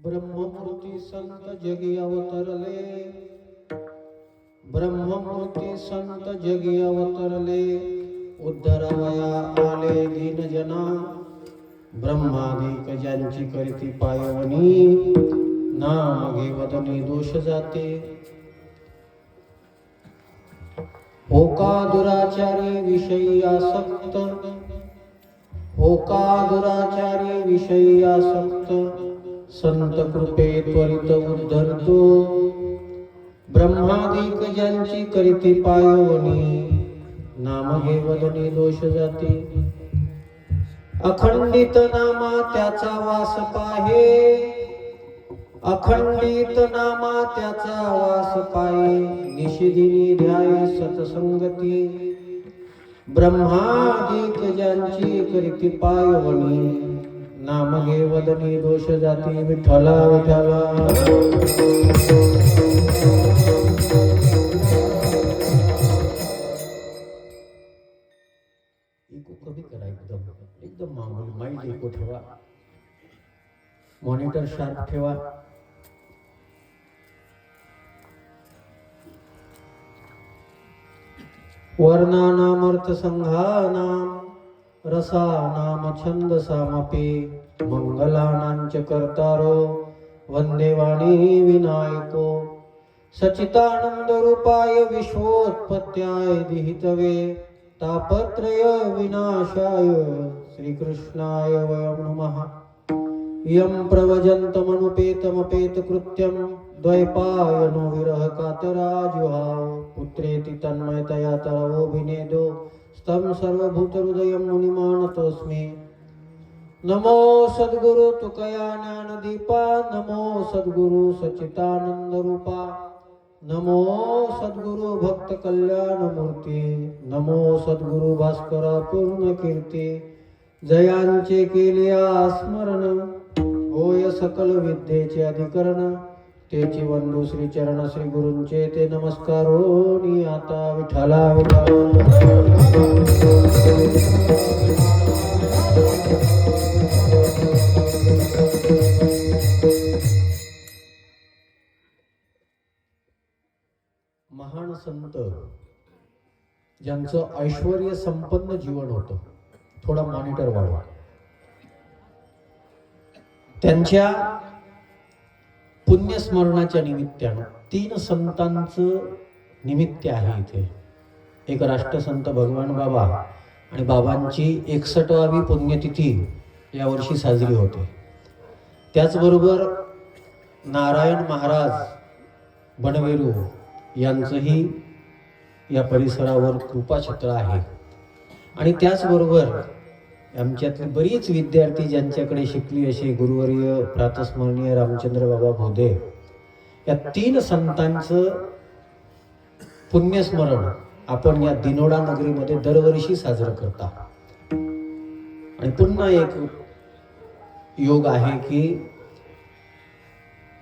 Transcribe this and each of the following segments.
ब्रह्ममूर्ती संत जगी अवतरले, ब्रह्ममूर्ती संत जगी अवतरले, उद्धरावया आले दीन जना, ब्रह्मादिक ज्यांची करीती पायवनी, नाम घेवदनी दोष जाते. होका दुराचारी विषयी आसक्त, होका दुराचारी विषयी आसक्त, संत कृपे त्वरित उद्धरतो, ब्रह्मादिक ज्यांची करीती पायवनी, नाम घेवदनी दोष जाती. अखंडित नामा त्याचा वास पाहे, अखंडित नामा त्याचा वास पाहे, निशिदिनी ध्याये सतसंगती, ब्रह्मादिक ज्यांची करीती पायवनी, नाम घेवदनी दोष जाती. विठ्ठला विठ्ठला. इको कमी करा, एकदम एकदम मामूली माइंड इको ठेवा, मॉनिटर शार्प ठेवा. वर्णानाम अर्थ संघानाम रसानाम छंदसामपि, मंगलानांच कर्तारो वंदे वाणी विनायको, सच्चिदानंद रूपाय विश्वोत्पत्त्याय विहितवे, तापत्रय विनाशाय श्रीकृष्णाय वयं नमः. यं प्रव्रजन्तमनुपेतमपेतकृत्यं, द्वैपायनो विरह कातराजुहाव, पुत्रेति तन्मयतया तरवोऽभिनेदो, स्तं सर्वभूतहृदयं मुनिमानतोऽस्मि. नमो सद्गुरु तुकया ज्ञानदीपा, नमो सद्गुरु सच्चिदानंद रूपा, नमो सद्गुरु भक्त कल्याण मूर्ती, नमो सद्गुरु भास्करा पूर्ण कीर्ती. जयांचे केलिया स्मरण, होय सकल विद्येचे अधिकरण, तेची वंदू श्री चरण श्री गुरूंचे ते नमस्कारोनी आता. विठ्ठला महान संत ज्यांचं ऐश्वर्य संपन्न जीवन होतं, थोडा मॉनिटर वाढवा. त्यांच्या पुण्यस्मरणाच्या निमित्तानं 3 संतांचं निमित्त आहे इथे. एक राष्ट्रसंत भगवान बाबा आणि बाबांची 61वी पुण्यतिथी यावर्षी साजरी होते. त्याचबरोबर नारायण महाराज बनवेरू यांचंही या परिसरावर कृपाछत्र आहे. आणि त्याचबरोबर आमच्यातले बरीच विद्यार्थी ज्यांच्याकडे शिकली असे गुरुवर्य प्रातस्मरणीय रामचंद्र बाबा भोदे, या 3 संतांचं पुण्यस्मरण आपण या दिनोडा नगरीमध्ये दरवर्षी साजरं करता. आणि पुन्हा एक योग आहे की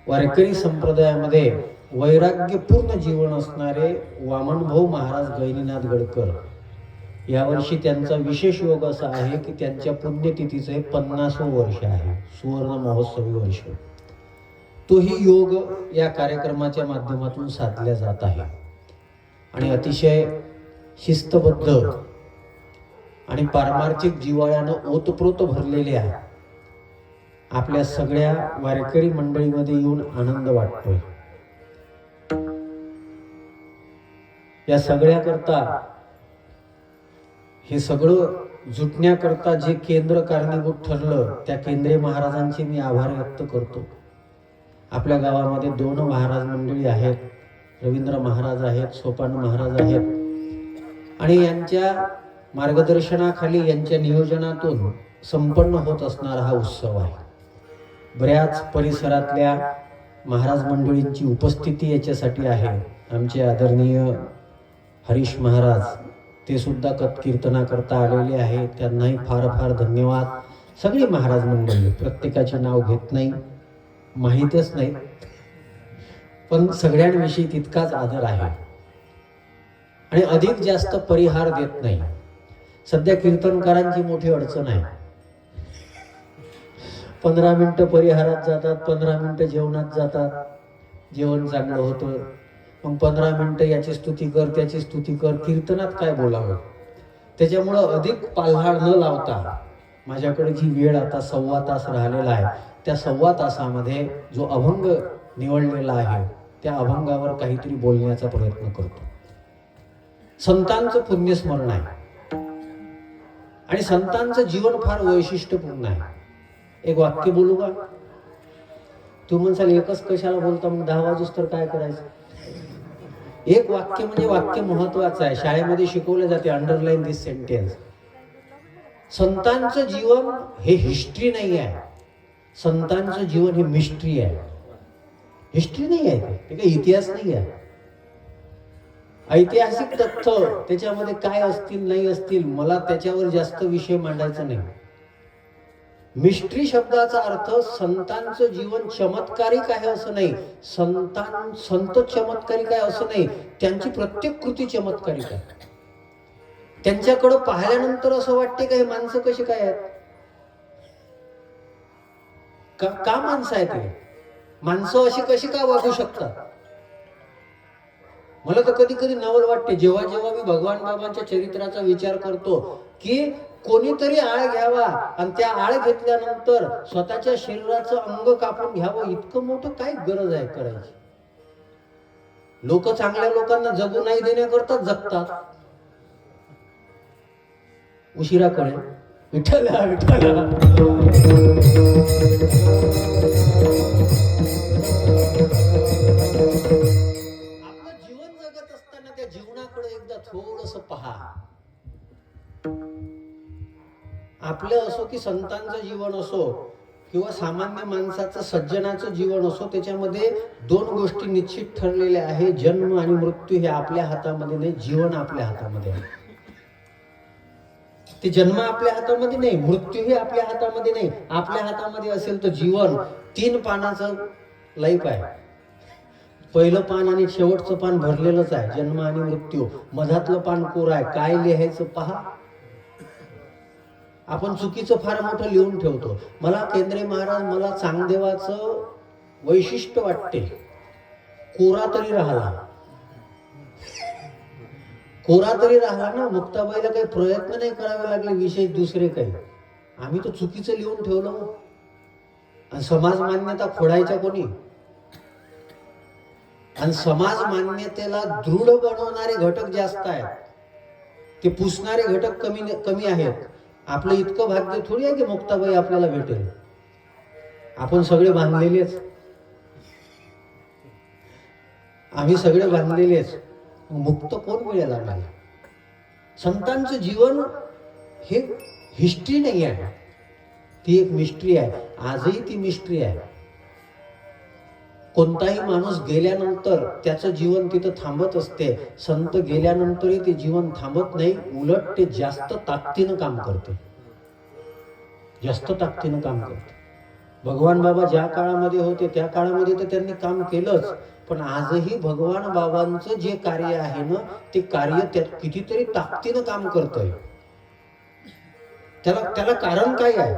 वारकरी संप्रदायामध्ये वैराग्यपूर्ण जीवन असणारे वामनभाऊ महाराज गैनीनाथ गडकर, यावर्षी त्यांचा विशेष योग असा आहे की त्यांच्या पुण्यतिथीचे 50वं वर्ष आहे, सुवर्ण महोत्सवी वर्ष. तोही योग या कार्यक्रमाच्या माध्यमातून साधला जात आहे. आणि अतिशय शिस्तबद्ध आणि पारमार्थिक जिव्हाळ्यानं ओतप्रोत भरलेल्या आपल्या सगळ्या वारकरी मंडळीमध्ये येऊन आनंद वाटतोय. या सगळ्याकरता, हे सगळं जुटण्याकरता जे केंद्र कारणीभूत ठरलं, त्या केंद्रीय महाराजांचे मी आभार व्यक्त करतो. आपल्या गावामध्ये 2 महाराज मंडळी आहेत, रवींद्र महाराज आहेत, सोपान महाराज आहेत. आणि यांच्या मार्गदर्शनाखाली, यांच्या नियोजनातून संपन्न होत असणारा हा उत्सव आहे. बऱ्याच परिसरातल्या महाराज मंडळींची उपस्थिती याच्यासाठी आहे. आमचे आदरणीय हरीश महाराज, ते सुद्धा कीर्तनाकरता आलेले आहेत. त्यांनाही फार फार धन्यवाद. सगळी महाराज मंडळी, प्रत्येकाचे नाव घेत नाही, माहीतच नाही, पण सगळ्यांविषयी तितकाच आदर आहे आणि अधिक जास्त परिहार देत नाही. सध्या कीर्तनकारांची मोठी अडचण आहे. 15 मिनिटं परिहारात जातात, 15 मिनिटं जेवणात जातात, जेवण चांगलं होतं, मग 15 मिनिटं याची स्तुती कर, त्याची स्तुती कर, कीर्तनात काय बोलावं. त्याच्यामुळं अधिक पाल्हाळ न लावता माझ्याकडे जी वेळ आता 1.25 तास राहिलेला आहे, त्या 1.25 तासामध्ये जो अभंग निवडलेला आहे त्या अभंगावर काहीतरी बोलण्याचा प्रयत्न करतो. संतांचं पुण्यस्मरण आहे आणि संतांचं जीवन फार वैशिष्ट्यपूर्ण आहे. एक वाक्य बोलू का? तू म्हणसाल एकच कशाला बोलता, मग 10 वाजूस तर काय करायचं. एक वाक्य म्हणजे वाक्य महत्वाचं आहे, शाळेमध्ये शिकवले जाते, अंडरलाईन दिस सेंटेन्स. संतांचं जीवन हे हिस्ट्री नाही आहे, संतांचं जीवन हे मिस्ट्री आहे. हिस्ट्री नाही आहे, ते काही इतिहास नाही आहे. ऐतिहासिक तथ्य त्याच्यामध्ये काय असतील नाही असतील, मला त्याच्यावर जास्त विषय मांडायचा नाही. मिस्ट्री शब्दाचा अर्थ संतांचं जीवन चमत्कारिक आहे असं नाही, संत चमत्कारिक आहे असं नाही, त्यांची प्रत्येक कृती चमत्कारिक आहे. त्यांच्याकडे पाहिल्यानंतर असं वाटते का हे माणसं कशी काय आहेत, का माणसं आहेत, हे माणसं अशी कशी का वागू शकतात. मला तर कधी कधी नवल वाटते जेव्हा जेव्हा मी भगवान बाबांच्या चरित्राचा विचार करतो की कोणीतरी आळ घ्यावा आणि त्या आळ घेतल्यानंतर स्वतःच्या शरीराचं अंग कापून घ्यावं, इतकं मोठं काय गरज आहे करायची. लोक चांगल्या लोकांना जगू नाही देण्याकरता जगतात. उशिरा कळेल. विठ्ठला विठ्ठला. आपलं जीवन जगत असताना त्या जीवनाकडे एकदा थोडस पहा. आपलं असो की संतांचं जीवन असो किंवा सामान्य माणसाचं सज्जनाचं जीवन असो, त्याच्यामध्ये 2 गोष्टी निश्चित ठरलेल्या आहे, जन्म आणि मृत्यू हे आपल्या हातामध्ये नाही, जीवन आपल्या हातामध्ये आहे. ते जन्म आपल्या हातामध्ये नाही, मृत्यू हे आपल्या हातामध्ये नाही. आपल्या हातामध्ये असेल तर जीवन 3 पानाचं लाईफ आहे. पहिलं पान आणि शेवटचं पान भरलेलंच आहे, जन्म आणि मृत्यू. मधातलं पान कोर आहे, काय लिहायचं पहा. आपण चुकीचं फार मोठं लिहून ठेवतो. मला केंद्रे महाराज, मला चांगदेवाचं वैशिष्ट्य वाटते, कोरा तरी राहिला. कोरा तरी राहिला ना, मुक्ताबाईला काही प्रयत्न नाही करावे लागले विशेष दुसरे काही. आम्ही तर चुकीचं लिहून ठेवलं. आणि समाज मान्यता खोडायच्या कोणी, आणि समाज मान्यतेला दृढ बनवणारे घटक जास्त आहेत, ते पुसणारे घटक कमी आहेत. आपलं इतकं भाग्य थोडी आहे की मुक्ताबाई आपल्याला भेटेल. आपण सगळे बांधलेलेच, आम्ही सगळे बांधलेलेच, मुक्त कोण मिळेल आम्हाला. संतांचं जीवन हे हिस्ट्री नाही आहे, ती एक मिस्ट्री आहे. आजही ती मिस्ट्री आहे. कोणताही माणूस गेल्यानंतर त्याचं जीवन तिथं थांबत असते. संत गेल्यानंतरही ते जीवन थांबत नाही, उलट ते जास्त ताकदीनं काम करते, जास्त ताकदीनं काम करते. भगवान बाबा ज्या काळामध्ये होते त्या काळामध्ये तर त्यांनी काम केलंच, पण आजही भगवान बाबांचं जे कार्य आहे ना, ते कार्य त्यात कितीतरी ताकदीनं काम करतंय. त्याला कारण काय आहे,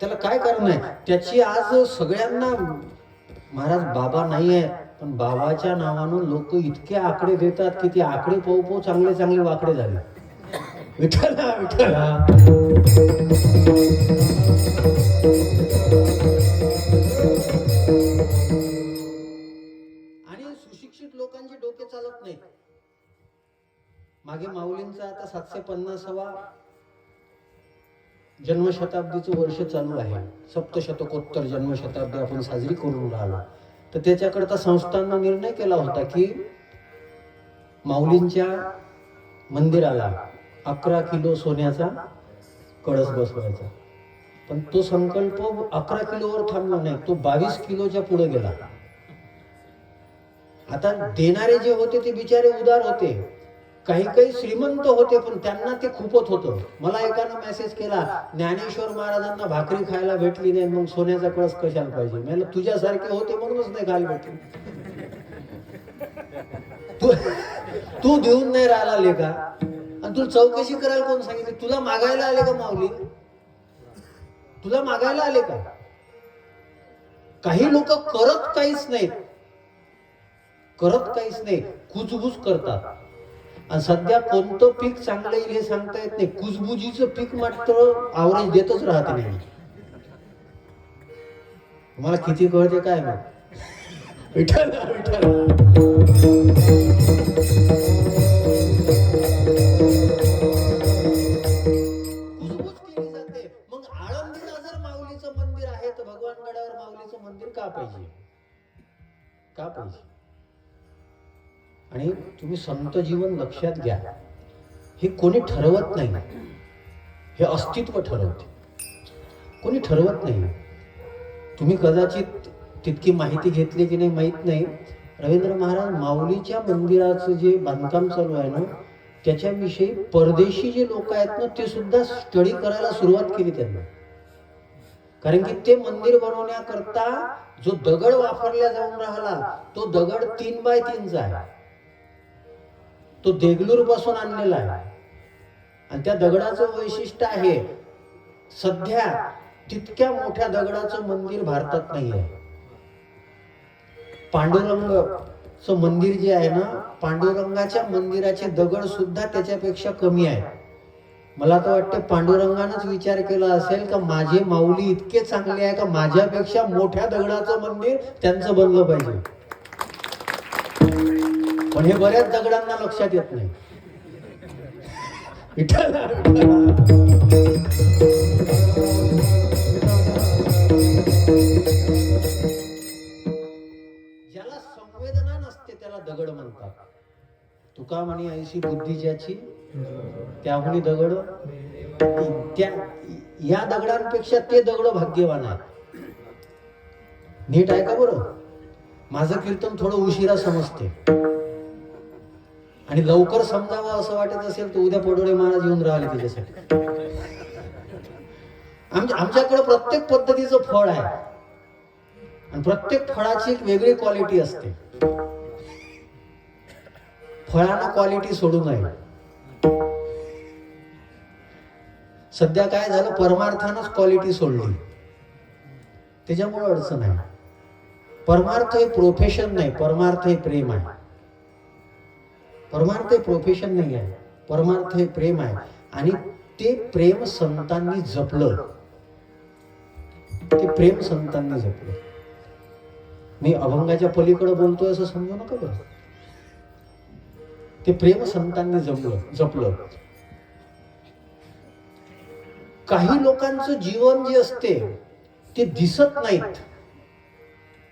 त्याला काय कारण आहे, त्याची आज सगळ्यांना महाराज बाबा नाही आहे, पण बाबाच्या नावानं लोक इतके आकडे देतात की ते आकडे पाहू पाहू चांगले चांगले वाकडे झाले. विठ्ठला विठ्ठला. आणि सुशिक्षित लोकांचे डोके चालत नाही. मागे माऊलींचा आता 750वा जन्मशताब्दीचं वर्ष चालू आहे. सप्तशतकोत्तर जन्मशताब्दी आपण साजरी करून राहिलो. तर त्याच्याकरता संस्थांना निर्णय केला होता की माऊलींच्या मंदिराला 11 किलो सोन्याचा कळस बसवायचा. पण तो संकल्प 11 किलोवर थांबला नाही, तो 22 किलोच्या पुढे गेला. आता देणारे जे होते ते बिचारे उदार होते, काही काही श्रीमंत होते, पण त्यांना ते खूपच होतं. मला एकानं मेसेज केला, ज्ञानेश्वर महाराजांना भाकरी खायला भेटली नाही, मग सोन्याचा कळस कशाला पाहिजे. मी तुझ्यासारखे होते म्हणूनच नाही खायला भेटली. तू देऊन नाही राहिला लेका, आणि तुला चौकशी करायला कोण सांगितली, तुला मागायला आले का माऊली. तुला मागायला आले का? काही लोक करत काहीच नाहीत, कुजबूज करतात. आणि सध्या कोणतं पीक चांगलं येईल हे सांगता येत नाही. कुजबुजीचं पीक मात्र आवरेज देतच राहते नाही. तुम्हाला किती कळते काय मग? विठ्ठल विठ्ठल. कुजबूज केली जाते. मग आळंदीला जर माऊलीचं मंदिर आहे तर भगवानगडावर माऊलीचं मंदिर का पाहिजे? का पाहिजे? आणि तुम्ही संत जीवन लक्षात घ्या, हे कोणी ठरवत नाही, हे अस्तित्व ठरवते. कोणी ठरवत नाही. तुम्ही कदाचित तितकी माहिती घेतली की नाही माहित नाही. रवींद्र महाराज माऊलीच्या मंदिराचं जे बांधकाम चालू आहे ना, त्याच्याविषयी परदेशी जे लोक आहेत ना, ते सुद्धा स्टडी करायला सुरुवात केली त्यांना. कारण की ते मंदिर बनवण्याकरता जो दगड वापरला जाऊन राहिला, तो दगड 3x3चा आहे. तो देगलूर पासून आणलेला आहे. आणि त्या दगडाचं वैशिष्ट्य आहे, सध्या तितक्या मोठ्या दगडाचं मंदिर भारतात नाही आहे. पांडुरंगचं मंदिर जे आहे ना, पांडुरंगाच्या मंदिराचे दगड सुद्धा त्याच्यापेक्षा कमी आहे. मला तर वाटतं पांडुरंगानंच विचार केला असेल का माझे माऊली इतके चांगले आहे का माझ्यापेक्षा मोठ्या दगडाचं मंदिर त्यांचं बनलं पाहिजे. पण हे बऱ्याच दगडांना लक्षात येत नाही. ज्याला संवेदना नसते त्याला दगड म्हणतात. तुका म्हणे ऐशी बुद्धी ज्याची त्याहुनी दगड. त्या या दगडांपेक्षा ते दगड भाग्यवान आहे. नीट आहे का बरं? माझं कीर्तन थोडं उशिरा समजते आणि लवकर समजावं असं वाटत असेल तर उद्या पडोळे महाराज येऊन राहिले त्याच्यासाठी. आमच्याकडे प्रत्येक पद्धतीचं फळ आहे आणि प्रत्येक फळाची एक वेगळी क्वालिटी असते. फळांना क्वालिटी सोडू नये. सध्या काय झालं, परमार्थानंच क्वालिटी सोडली, त्याच्यामुळे अडचण आहे. परमार्थ हे प्रोफेशन नाही, परमार्थ हे प्रेम आहे. परमार्थ हे प्रोफेशन नाही आहे, परमार्थ हे प्रेम आहे. आणि ते प्रेम संतांनी जपलं. ते प्रेम संतांनी जपलं. मी अभंगाच्या पलीकडे बोलतोय असं समजू नका बरं. ते प्रेम संतांनी जपलं. काही लोकांचं जीवन जे असते ते दिसत नाहीत,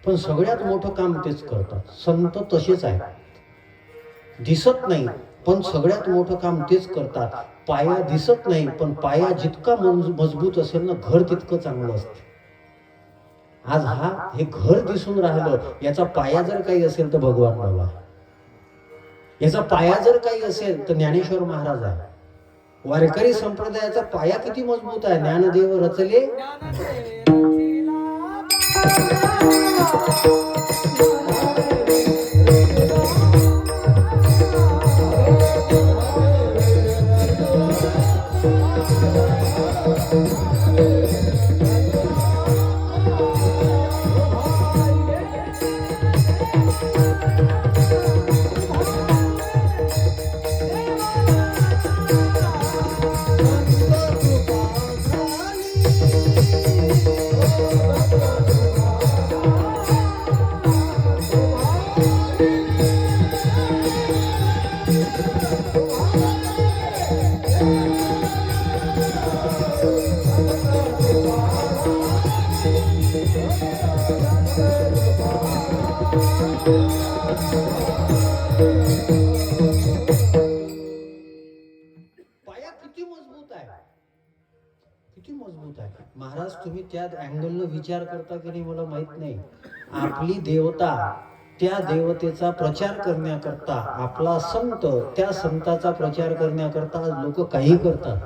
पण सगळ्यात मोठं काम तेच करतात. संत तसेच आहेत, दिसत नाही पण सगळ्यात मोठं काम तेच करतात. पाया दिसत नाही पण पाया जितका मजबूत असेल ना, घर तितकं चांगलं असतं. आज हे घर दिसून राहिलं, याचा पाया जर काही असेल तर भगवान बाबा, याचा पाया जर काही असेल तर ज्ञानेश्वर महाराज आहे. वारकरी संप्रदायाचा पाया किती मजबूत आहे. ज्ञानदेव रचले महाराज. तुम्ही त्या अँगलनं विचार करता की नाही मला माहित नाही. आपली देवता, त्या देवतेचा प्रचार करण्याकरता, आपला संत, त्या संताचा प्रचार करण्याकरता आज लोक काही करतात.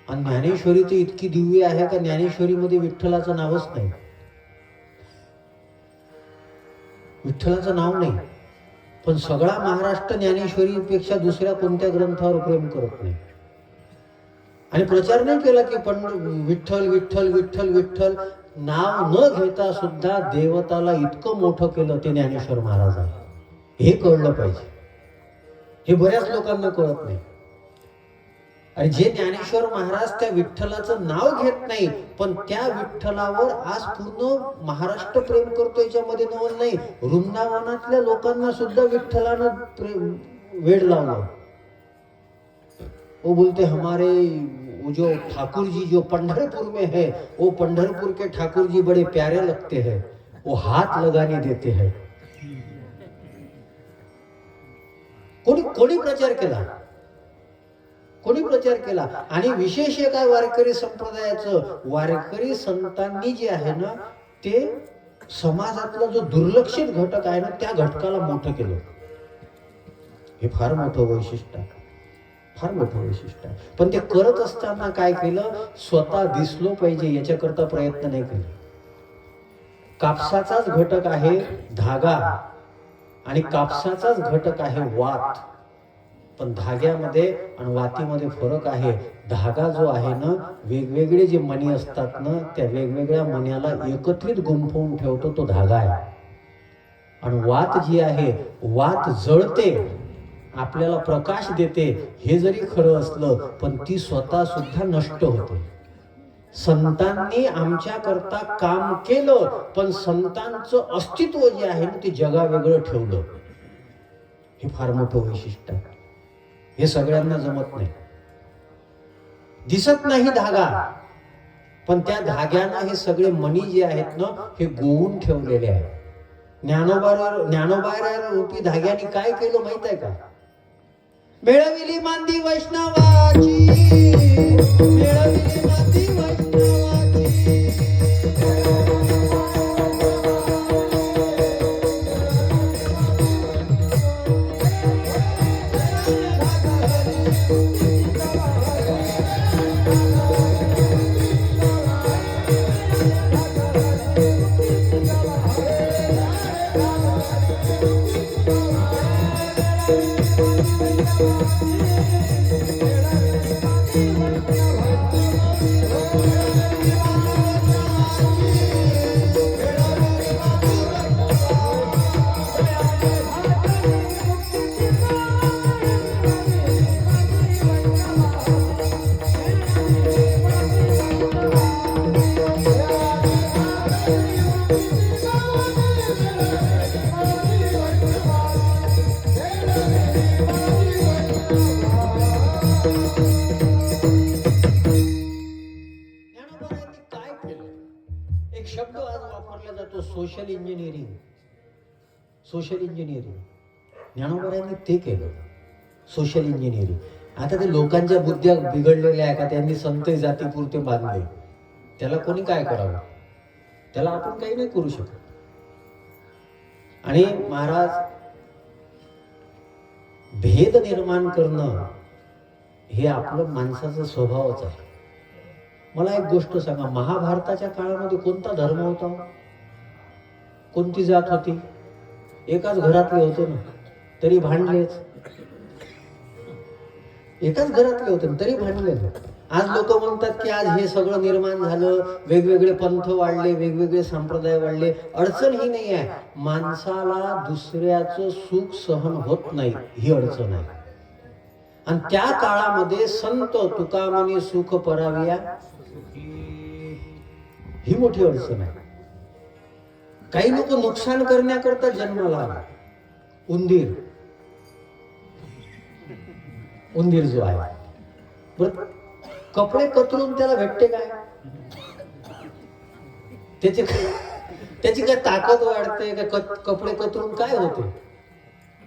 आणि ज्ञानेश्वरी तर इतकी दिव्य आहे का ज्ञानेश्वरीमध्ये विठ्ठलाचं नावच नाही, विठ्ठलाचं नाव नाही. पण सगळा महाराष्ट्र ज्ञानेश्वरीपेक्षा दुसऱ्या कोणत्या ग्रंथावर प्रेम करत नाही. आणि प्रचार नाही केला की पण विठ्ठल विठ्ठल विठ्ठल विठ्ठल नाव न घेता सुद्धा देवताला इतकं मोठं केलं ते ज्ञानेश्वर महाराज आहे. हे कळलं पाहिजे. हे बऱ्याच लोकांना कळत नाही. आणि जे ज्ञानेश्वर महाराज त्या विठ्ठलाचं नाव घेत नाही पण त्या विठ्ठलावर आज पूर्ण महाराष्ट्र प्रेम करतो याच्यामध्ये नवल नाही. वृंदावनातल्या लोकांना सुद्धा विठ्ठलानं वेड लावलं. वो बोलते हमारे वो जो ठाकुर जी जो पंढरपुर में है वो पंढरपुर के ठाकुर जी बड़े प्यारे लगते हैं, वो हाथ लगाने देते हैं. कोणी प्रचार केला, कोणी प्रचार केला. आणि विशेष काय वारकरी संप्रदायाचं, वारकरी संतांनी जे आहे ना ते समाजातला जो दुर्लक्षित घटक आहे ना त्या घटकाला मोठं केलं. हे फार मोठं वैशिष्ट्य आहे, फार मोठं वैशिष्ट्य आहे. पण ते करत असताना काय केलं, स्वतः दिसलो पाहिजे याच्याकरता प्रयत्न नाही केले. कापसाचाच घटक आहे धागा आणि कापसाचाच घटक आहे वात. पण धाग्यामध्ये आणि वातीमध्ये फरक आहे. धागा जो आहे ना वेगवेगळे जे मणी असतात ना त्या वेगवेगळ्या मण्याला एकत्रित गुंफवून ठेवतो तो धागा आहे. आणि वात जी आहे वात जळते, आपल्याला प्रकाश देते. हे जरी खरं असलं पण ती स्वतः सुद्धा नष्ट होते. संतांनी आमच्या करता काम केलं पण संतांचं अस्तित्व जे आहे ना ते जगा वेगळं ठेवलं. हे फार मोठं वैशिष्ट्य आहे. हे सगळ्यांना जमत नाही. दिसत नाही धागा पण त्या धाग्यानं हे सगळे मणी जे आहेत ना हे गोवून ठेवलेले आहेत. ज्ञानोबाऱ्या रूपी धाग्याने काय केलं माहित आहे का, मिळविली मांदी वैष्णवाची, मिळविली मांदी वैष्णवाची. सोशल इंजिनिअरिंग, सोशल इंजिनिअरिंग ज्ञानोबांनी ते केलं. Social engineering. आता ते लोकांच्या बुद्ध्या बिघडलेल्या आहे का त्यांनी संत जातीपुरते बांधले, त्याला कोणी काय करावं, त्याला आपण काही नाही करू शकत. आणि महाराज भेद निर्माण करणं हे आपलं माणसाचा स्वभावच आहे. मला एक गोष्ट सांगा, महाभारताच्या काळामध्ये कोणता धर्म होता, कोणती जात होती, एकाच घरातले होते ना तरी भांडलेच. एकाच घरातले होते तरी भांडले. आज लोक म्हणतात की आज हे सगळं निर्माण झालं, वेगवेगळे पंथ वाढले, वेगवेगळे संप्रदाय वाढले. अडचण ही नाही आहे, माणसाला दुसऱ्याचं सुख सहन होत नाही ही अडचण आहे. आणि त्या काळामध्ये संत तुका म्हणे सुख पराविया ही मोठी अडचण आहे. काही लोक नुकसान करण्याकरता जन्माला आले. उंदीर, उंदीर जो आहे बरं, कपडे कतरून त्याला भेटते काय, त्याची काय ताकद वाढते का, कपडे कतरून काय होते.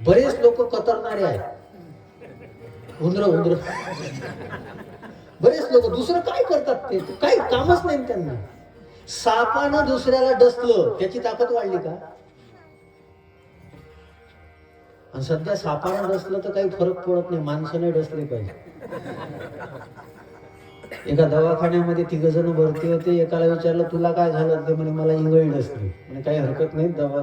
बरेच लोक कतरणारे आहेत. उंदर बरेच लोक दुसरं काय करतात, ते काही कामच नाही त्यांना. सापानं दुसऱ्याला डसलं त्याची ताकद वाढली का. आणि सध्या सापानं डसलं तर काही फरक पडत नाही, माणसाने डसले पाहिजे. एका दवाखान्यामध्ये 3 जण भरती होते. एकाला विचारलं तुला काय झालं, ते म्हणे मला इंगळी डसली. म्हणजे काही हरकत नाही, दवा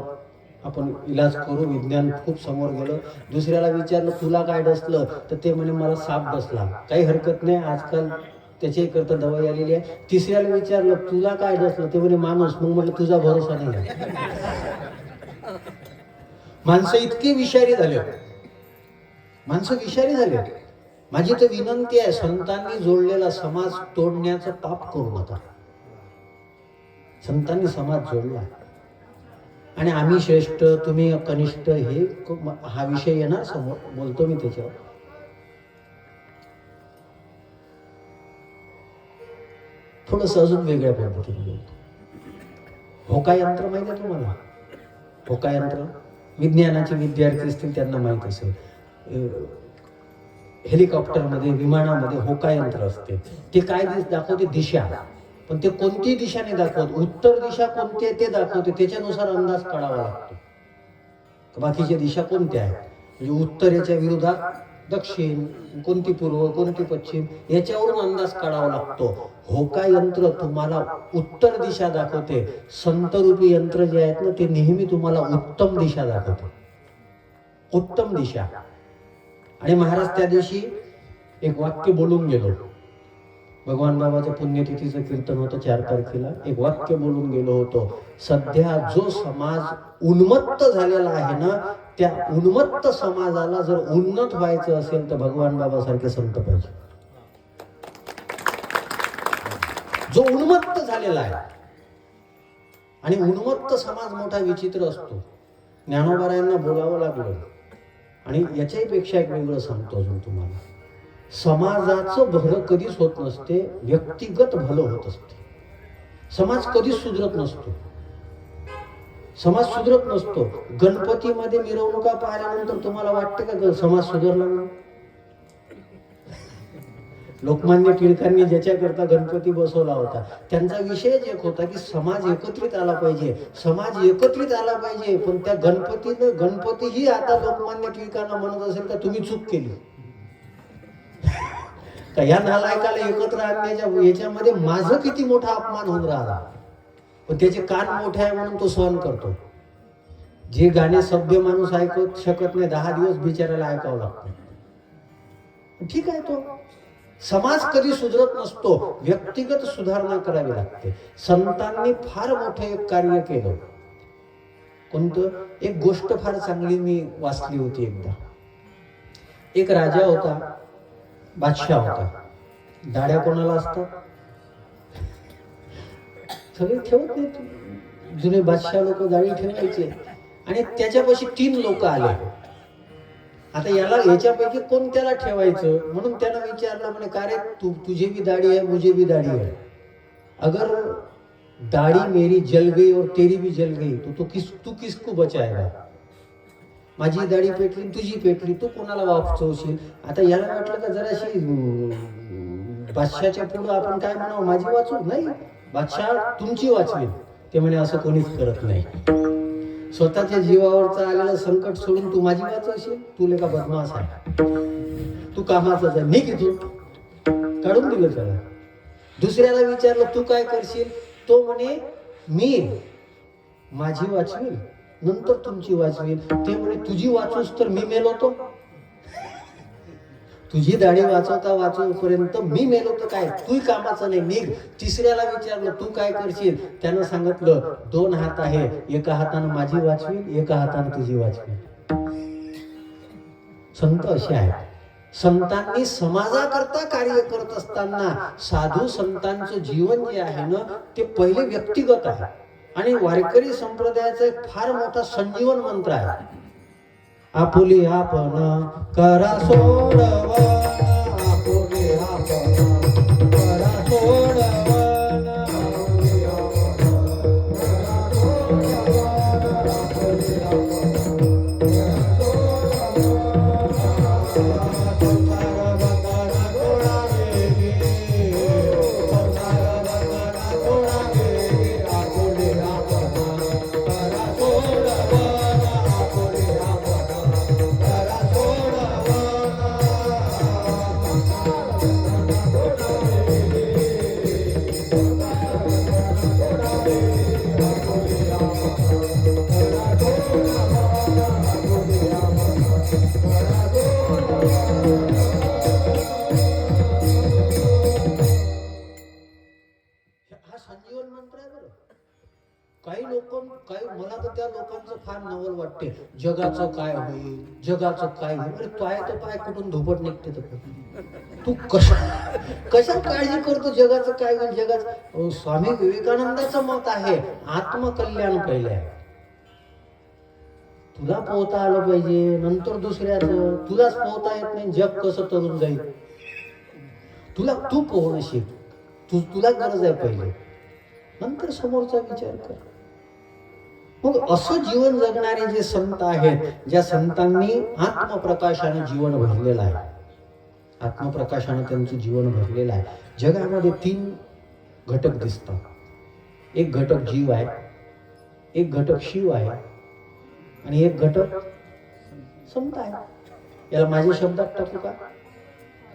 आपण इलाज करू, विज्ञान खूप समोर गेलं. दुसऱ्याला विचारलं तुला काय डसलं, तर ते म्हणे मला साप डसला. काही हरकत नाही, आजकाल त्याच्याही करता दवाई आलेली आहे. तिसऱ्याला विचारलं तुला काय डसलं, ते म्हणे माणूस. मग म्हटलं तुझा भरोसा नाही. माणसं इतके विषारी झाले, माणसं विषारी झाले. माझी तर विनंती आहे, संतांनी जोडलेला समाज तोडण्याचं पाप करू नका. संतांनी समाज जोडला आणि आम्ही श्रेष्ठ तुम्ही कनिष्ठ, हे हा विषय येणार समोर, बोलतो मी त्याच्यावर. थोडस अजून वेगळ्या पद्धतीने बोलतो. होका यंत्र माहिती आहे तुम्हाला? होका यंत्र विज्ञानाचे विद्यार्थी असतील त्यांना माहित असेल. हेलिकॉप्टरमध्ये विमानामध्ये होका यंत्र असते. ते काय दाखवते? दिशा. पण ते कोणती दिशा नाही दाखवत, उत्तर दिशा कोणती आहे ते दाखवते. त्याच्यानुसार अंदाज काढावा लागतो बाकीच्या दिशा कोणत्या आहेत. म्हणजे उत्तरेच्या विरोधात दक्षिण, कोणती पूर्व, कोणती पश्चिम, याच्यावरून अंदाज काढावा लागतो. होका यंत्र तुम्हाला उत्तर दिशा दाखवते. संतरूपी यंत्र जे आहेत ना, ते नेहमी तुम्हाला उत्तम दिशा दाखवते, उत्तम दिशा. आणि महाराज त्या दिवशी एक वाक्य बोलून गेलो. भगवान बाबाच्या पुण्यतिथीचं कीर्तन होतं 4 तारखेला. एक वाक्य बोलून गेलो होतो. सध्या जो समाज उन्मत्त झालेला आहे ना, त्या उन्मत्त समाजाला जर उन्नत व्हायचं असेल तर भगवान बाबासारखे संत पाहिजे. जो उन्मत्त झालेला आहे, आणि उन्मत्त समाज मोठा विचित्र असतो. ज्ञानोबारायांना बोलावं लागलं. आणि याच्याही पेक्षा एक वेगळं सांगतो अजून तुम्हाला. समाजाचं भलं कधीच होत नसते, व्यक्तिगत भलं होत असते. समाज कधीच सुधरत नसतो, समाज सुधरत नसतो. गणपतीमध्ये मिरवणुका पाहिल्यानंतर तुम्हाला वाटतं का समाज सुधारला म्हणून? लोकमान्य टिळकांनी ज्याच्याकरता गणपती बसवला होता, त्यांचा विषयच एक होता की समाज एकत्रित आला पाहिजे, समाज एकत्रित आला पाहिजे. पण त्या गणपतीही आता लोकमान्य टिळकांना म्हणत असेल का तुम्ही चूक केली का, या नालायकाला एकत्र आणण्याच्या याच्यामध्ये माझं किती मोठा अपमान होऊन राहिला. पण त्याचे कान मोठे आहे म्हणून तो सहन करतो. जे गाणे सभ्य माणूस ऐकत शकत नाही, 10 दिवस बिचारायला ऐकावं लागतं. ठीक आहे, तो समाज कधी सुधरत नसतो, व्यक्तिगत सुधारणा करावी लागते. संतांनी फार मोठं एक कार्य केलं. कोणतं? एक गोष्ट फार चांगली मी वाचली होती एकदा. एक राजा होता, बादशाह होता. दाढ्या कोणाला असतात? सगळे ठेवत नाही. जुने बादशाह लोक दाढी ठेवायचे. आणि त्याच्यापाशी 3 लोक आले. आता याच्यापैकी कोणत्याला ठेवायचं म्हणून त्यानं विचारलं, म्हणे का रे, तुझे भी दाढ़ी है, मुझे भी दाढ़ी है, अगर दाढ़ी मेरी जल गई और तेरी भी जल गई तो तू किसको बचाएगा? माझी दाढी पेटली, तुझी पेटली, तू कोणाला वाचवशील? आता याला वाटलं का जराशी बादशाच्या पुढं आपण काय म्हणावं, माझी वाचू? नाही, बादशाह तुमची वाचवी. ते म्हणे असं कोणीच करत नाही. स्वतःच्या जीवावरचं आलेलं संकट सोडून तू माझी वाचवशील? तू लेका बदमाश आहे, तू कामाचाच आहे, निघ इथून. काढून दिलं त्याला. दुसऱ्याला विचारलं तू काय करशील? तो म्हणे मी माझी वाचवील, नंतर तुमची वाचवील. ते म्हणे तुझी वाचूस तर मी मेलो तो, तुझी दाढी वाचवपर्यंत मी मेलो तर काय, तू कामाचं नाही, निघ. तिसऱ्याला विचारलं तू काय करशील? त्यानं सांगितलं 2 हात आहे, एका हातानं माझी वाचवील, एका हातानं तुझी वाचवील. संत असे आहेत. संतांनी समाजाकरता कार्य करत असताना साधू संतांचं जीवन जे आहे ना, ते पहिले व्यक्तिगत आहे. आणि वारकरी संप्रदायाचा एक फार मोठा संजीवन मंत्र आहे, आपुली आपण करा सोडवन, आपुली आपण करा सोडवन. संजीवन मंत्र आहे बरं. काही मला तर त्या लोकांचं फार नवल वाटते. जगाचं काय होईल, जगाचं काय होईल. अरे तो आहे तो पाय कुठून धोपट निघते तर तू कशा काळजी करतो जगाचं काय होईल. जगाचं स्वामी विवेकानंदाचं मत आहे आत्मकल्याण पहिले आहे. तुला पोहता आलं पाहिजे, नंतर दुसऱ्याचं. तुलाच पोहता येत नाही, जग कसं तरून जाईल. तू पोहणं शिक. तुला गरज आहे पहिले, नंतर समोरचा विचार कर. मग असं जीवन जगणारे जे संत आहेत, ज्या संतांनी आत्मप्रकाशाने जीवन भरलेलं आहे, आत्मप्रकाशाने त्यांचं जीवन भरलेलं आहे. जगामध्ये 3 घटक दिसतात. एक घटक जीव आहे, एक घटक शिव आहे आणि एक घटक संत आहे. याला माझ्या शब्दात टाकू का?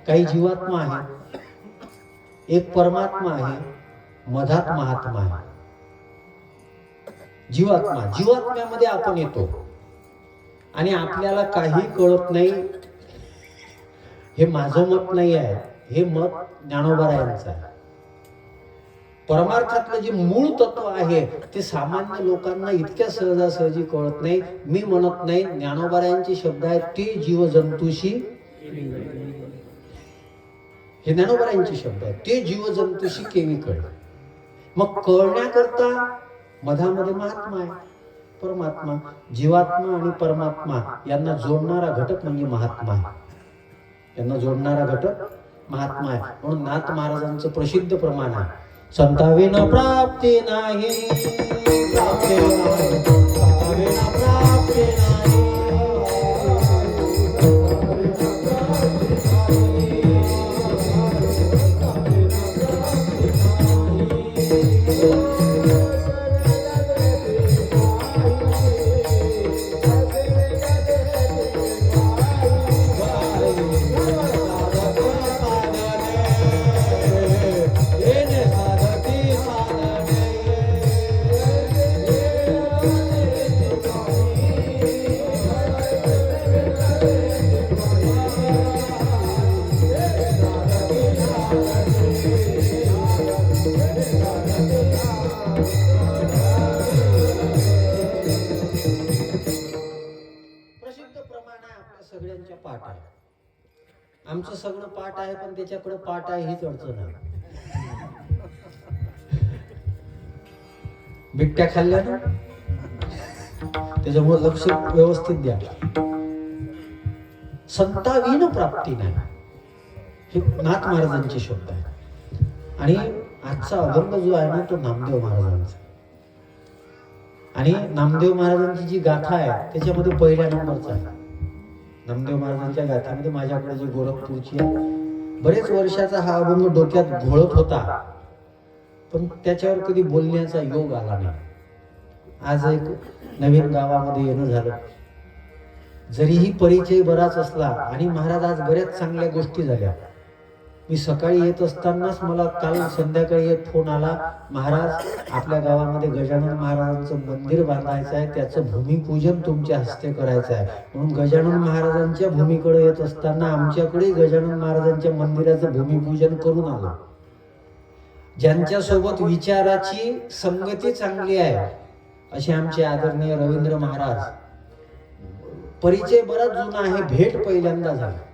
काही जीवात्मा आहे, एक परमात्मा आहे, मधात महात्मा आहे. जीवात्म्यामध्ये आपण येतो आणि आपल्याला काही कळत नाही. हे माझं मत नाही आहे, हे मत ज्ञानोबा यांचं आहे. परमार्थातलं जे मूळ तत्व आहे ते सामान्य लोकांना इतक्या सहजासहजी कळत नाही. मी म्हणत नाही, ज्ञानोबा यांचे शब्द आहेत, ते जीवजंतूशी, हे ज्ञानोबा यांचे शब्द आहेत, ते जीवजंतूशी केवी कळ. मग कळण्याकरता मधामध्ये महात्मा आहे, परमात्मा. जीवात्मा आणि परमात्मा यांना जोडणारा घटक म्हणजे महात्मा आहे. यांना जोडणारा घटक महात्मा आहे. म्हणून नाथ महाराजांचं प्रसिद्ध प्रमाण आहे, संताविना प्राप्ती नाही, संताविना प्राप्ती नाही. सगळ्यांच्या पाठ आहे. आमचं सगळं पाठ आहे, पण त्याच्याकडे पाठ आहे हीच अडचण आहे. बिट्ट्या खाल्ल्या ना, त्याच्यामुळे लक्ष व्यवस्थित द्या. संताविन प्राप्ती नाही, हे नाथ महाराजांचे शब्द आहे. आणि आजचा अभंग जो आहे ना, तो नामदेव महाराजांचा. आणि नामदेव महाराजांची जी गाथा आहे त्याच्यामध्ये पहिल्या नंबरचा आहे. नामदेव महाराजांच्या गाथेमध्ये माझ्याकडे जी गोरखपूरची आहे, बरेच वर्षाचा हा अभंग डोक्यात घोळत होता, पण त्याच्यावर कधी बोलण्याचा योग आला नाही. आज एक नवीन गावामध्ये येणं झालं. जरीही परिचय बराच असला आणि महाराज आज बऱ्याच चांगल्या गोष्टी झाल्या. मी सकाळी येत असतानाच मला काल संध्याकाळी एक फोन आला, महाराज आपल्या गावामध्ये गजानन महाराजांचं मंदिर बांधायचं आहे, त्याचं भूमिपूजन तुमच्या हस्ते करायचं आहे. म्हणून गजानन महाराजांच्या भूमीकडे येत असताना आमच्याकडे गजानन महाराजांच्या मंदिराचं भूमिपूजन करून आलो. ज्यांच्या सोबत विचाराची संगती चांगली आहे असे आमचे आदरणीय रवींद्र महाराज. परिचय बराच जुना आहे, भेट पहिल्यांदा झाली.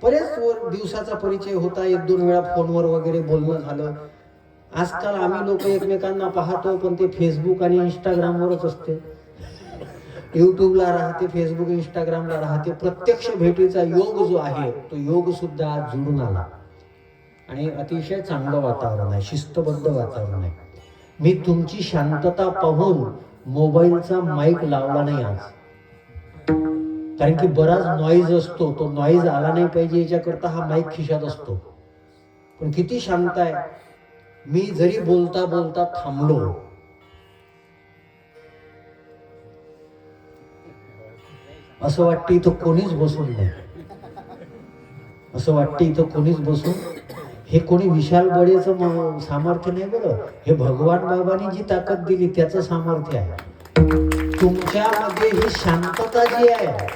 बरेच दिवसाचा परिचय होता, 1-2 वेळा फोनवर वगैरे बोलणं झालं. आजकाल आम्ही लोक एकमेकांना पाहतो, पण ते फेसबुक आणि इंस्टाग्रामवरच असते. युट्यूबला राहते, फेसबुक इंस्टाग्रामला राहते. प्रत्यक्ष भेटीचा योग जो आहे तो योग सुद्धा आज जुळून आला आणि अतिशय चांगलं वातावरण आहे, शिस्तबद्ध वातावरण आहे. मी तुमची शांतता पाहून मोबाईलचा माईक लावला नाही आज, कारण की बराच नॉईज असतो, तो नॉईज आला नाही पाहिजे याच्याकरता हा माईक खिशात असतो. पण किती शांत आहे. मी जरी बोलता बोलता थांबलो, असं वाटतं इथं कोणीच बसून नाही, असं वाटतं इथं कोणीच बसून. हे कोणी विशाल बळेचं सामर्थ्य नाही बरं, हे भगवान बाबांनी जी ताकद दिली त्याचं सामर्थ्य आहे. तुमच्यामध्ये ही शांतता जी आहे,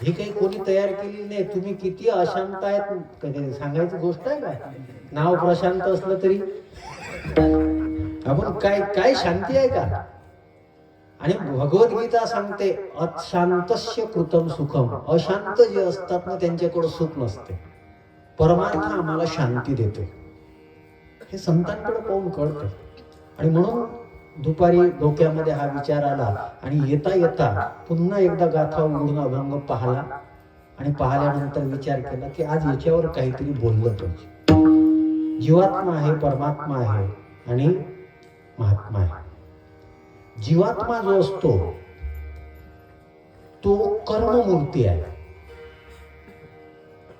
ही काही कोणी तयार केली नाही. तुम्ही किती अशांत आहेत काही सांगायची गोष्ट आहे का? नाव प्रशांत असलं तरी आपण काय काय शांती आहे का? आणि भगवद्गीता सांगते अशांतस्य कृतम सुखम. अशांत जे असतात ना त्यांच्याकडे सुख नसते. परमार्थ आम्हाला शांती देते. हे संतांकडे पाहून कळते. आणि म्हणून दुपारी डोक्यामध्ये हा विचार आला आणि येता येता पुन्हा एकदा गाथा उघडून अभंग पाहला आणि पाहिल्यानंतर विचार केला की आज याच्यावर काहीतरी बोललं पाहिजे. जीवात्मा आहे, परमात्मा आहे आणि महात्मा आहे. जीवात्मा जो असतो तो कर्ममूर्ती आहे.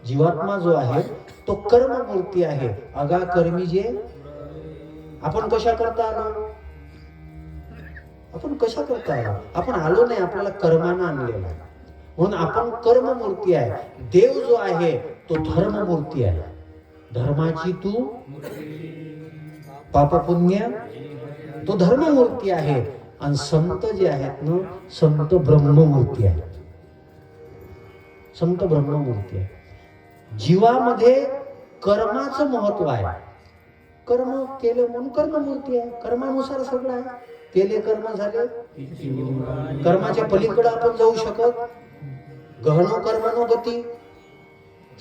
जीवात्मा जो आहे तो कर्ममूर्ती आहे. अगा कर्मी जे आपण कशा करता आलो? आपण कशा करता आलो? आपण आलो नाही, आपल्याला कर्मानं आणलेला आहे. म्हणून आपण कर्ममूर्ती आहे. देव जो आहे तो धर्ममूर्ती आहे. धर्माची तू पाप पुण्य तो धर्ममूर्ती आहे. आणि संत जे आहेत ना संत ब्रह्ममूर्ती आहे. संत ब्रह्ममूर्ती आहे. जीवामध्ये कर्माचं महत्व आहे. कर्म केले म्हणून कर्ममूर्ती आहे. कर्मानुसार सगळं आहे. केले कर्म झाले. कर्माच्या पलीकडे आपण जाऊ शकत. गहनो कर्मनो गती.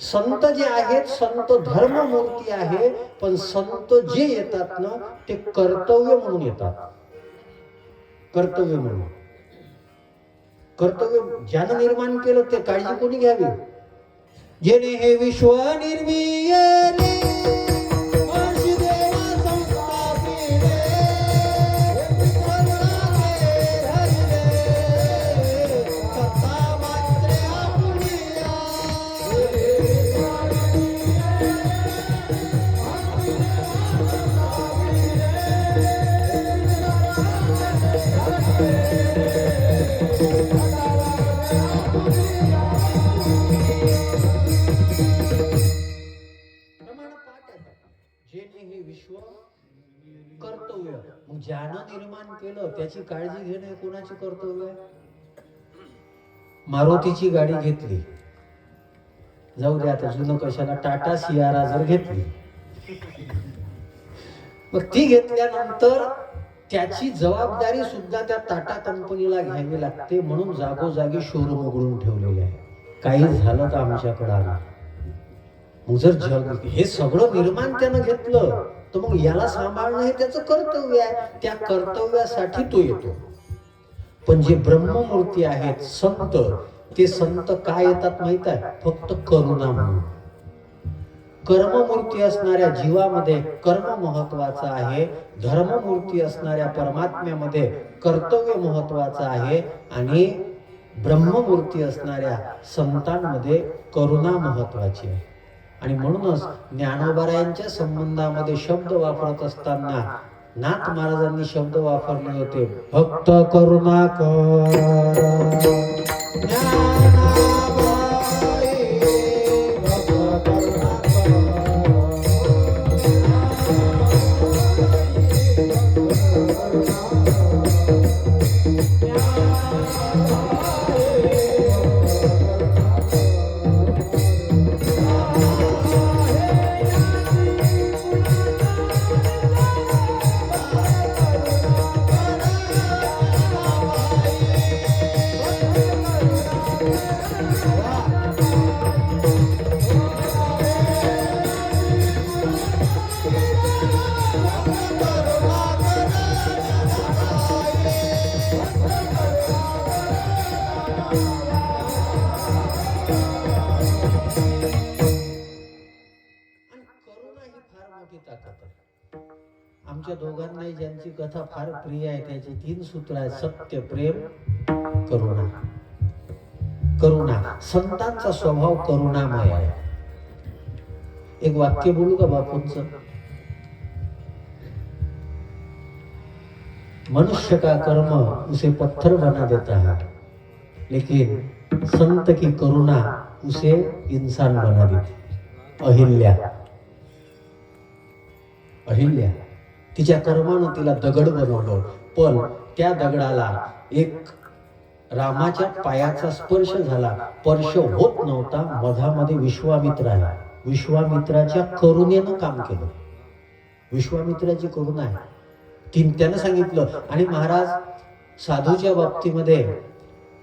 संत जे आहेत संत धर्ममूर्ती आहे. पण संत जे येतात ना ते कर्तव्य म्हणून येतात. कर्तव्य म्हणून. कर्तव्य ज्यानं निर्माण केलं ते काळजी कोणी घ्यावी? जेणे हे विश्व निर्मिले कर्तव्य. मग ज्यानं निर्माण केलं त्याची काळजी घेणे कोणाची कर्तव्य आहे? मारुतीची गाडी घेतली, जाऊ द्या आता जुनं कशाला, टाटा सियारा जर घेतली, मग ती घेतल्यानंतर त्याची जबाबदारी सुद्धा त्या टाटा कंपनीला घ्यावी लागते. म्हणून जागोजागी शोरूम उघडून ठेवलेले आहे. काही झालं तर आमच्याकडे आला. मग जर जग हे सगळं निर्माण त्यानं घेतलं तर मग याला सांभाळणं हे त्याचं कर्तव्य आहे. त्या कर्तव्यासाठी तो येतो. पण जे ब्रह्ममूर्ती आहेत संत, ते संत काय येतात माहित आहे? फक्त करुणा म्हणून. कर्ममूर्ती असणाऱ्या जीवामध्ये कर्म महत्वाचं आहे. धर्ममूर्ती असणाऱ्या परमात्म्यामध्ये कर्तव्य महत्वाचं आहे. आणि ब्रह्ममूर्ती असणाऱ्या संतांमध्ये करुणा महत्वाची आहे. आणि म्हणूनच ज्ञानोबारायांच्या संबंधामध्ये शब्द वापरत असताना नाथ महाराजांनी शब्द वापरले होते, भक्त करुणाकर. आमच्या दोघांनाही ज्यांची कथा फार प्रिय आहे त्याची 3 सूत्र आहेत. सत्य, प्रेम, करुणा. करुणा. संतांचा स्वभाव करुणामय आहे. एक वाक्य बोलू का बापूंचं? मनुष्य का कर्म उसे पत्थर बना देता है, लेकिन संत की करुणा उसे इंसान बना देती. अहिल्या. अहिल्या तिच्या कर्मानं तिला दगड बनवलं, पण त्या दगडाला एक रामाच्या पायाचा स्पर्श झाला. स्पर्श होत नव्हता. मधामध्ये विश्वामित्र आला. विश्वामित्राच्या करुणेनं काम केलं. विश्वामित्राची करुणा आहे. त्यानं सांगितलं. आणि महाराज साधूच्या बाबतीमध्ये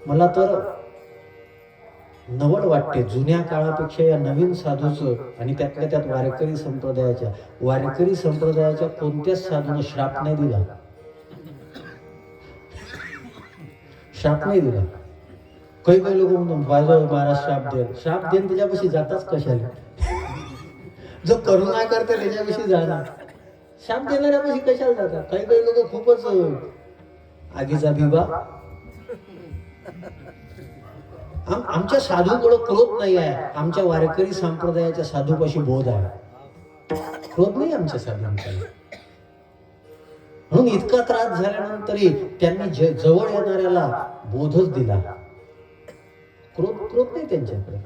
मला तर नवल वाटते. जुन्या काळापेक्षा या नवीन साधूचं आणि त्यातल्या त्यात वारकरी संप्रदायाच्या कोणत्याच साधूने श्राप नाही दिला. श्राप नाही दिला. काही लोक म्हणून महाराज श्राप देन त्याच्यापाशी जाताच कशाला. जो करुणा करते त्याच्यापाशी जाणार. श्राप देणाऱ्यापाशी कशाला जातात. काही लोक खूपच आगीचा बिबा. आमच्या साधूकडे क्रोध नाही आहे. आमच्या वारकरी संप्रदायाच्या साधूपाशी बोध आहे. क्रोध नाही आमच्या साधूंकडे. म्हणून इतका त्रास झाल्यानंतरही त्यांनी जवळ येणाऱ्याला बोधच दिला. क्रोध नाही त्यांच्याकडे.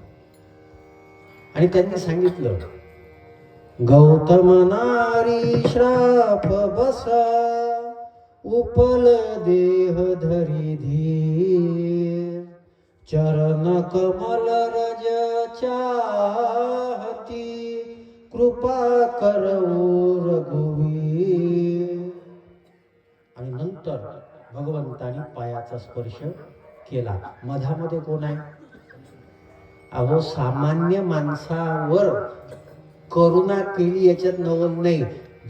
आणि त्यांनी सांगितलं, गौतम नारी श्राप बसा उपल देह धरी धीर चरण कमल रज चाहती कृपा करवो रघुवीर. आणि नंतर भगवंतानी पायाचा स्पर्श केला. मधामध्ये कोण आहे. अहो सामान्य माणसावर करुणा केली याच्यात नवल नाही.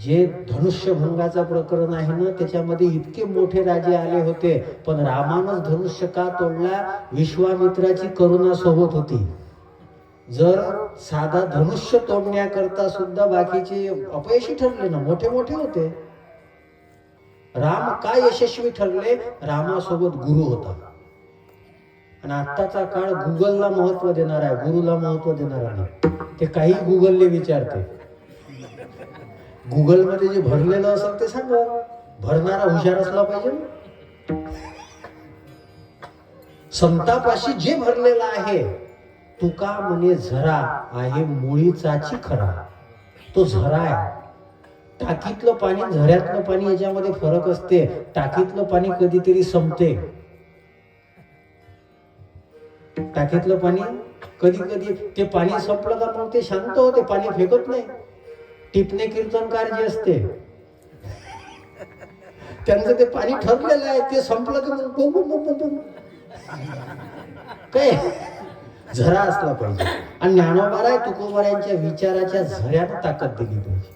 जे धनुष्यभंगाचा प्रकरण आहे ना, त्याच्यामध्ये इतके मोठे राजे आले होते, पण रामानच धनुष्य का तोडला. विश्वामित्राची करुणा सोबत होती. जर साधा धनुष्य तोडण्याकरता सुद्धा बाकीचे अपयशी ठरले ना, मोठे मोठे होते. राम काय यशस्वी ठरले. रामासोबत गुरु होता. आणि आत्ताचा काळ गुगलला महत्व देणार आहे, गुरुला महत्व देणार नाही. ते काही गुगलने विचारते. गुगल मध्ये जे भरलेलं असेल ते सांगा. भरणारा हुशार असला पाहिजे. संतापाशी जे भरलेलं आहे, तुका म्हणे झरा आहे मुळीचाची खरा. तो झरा आहे. टाकीतलं पाणी झऱ्यातलं पाणी याच्यामध्ये फरक असते. टाकीतलं पाणी कधीतरी संपते. टाकीतलं पाणी कधी कधी ते पाणी संपलं का मग ते शांत होते. पाणी फेकत नाही. टिपणे कीर्तनकार जे असते त्यांचं ते पाणी ठरलेलं आहे. ते संपलं की मग काय झरा असला पाहिजे. आणि ज्ञानोबाराय तुकोबारायांच्या विचाराच्या झऱ्यात ताकद दिली पाहिजे.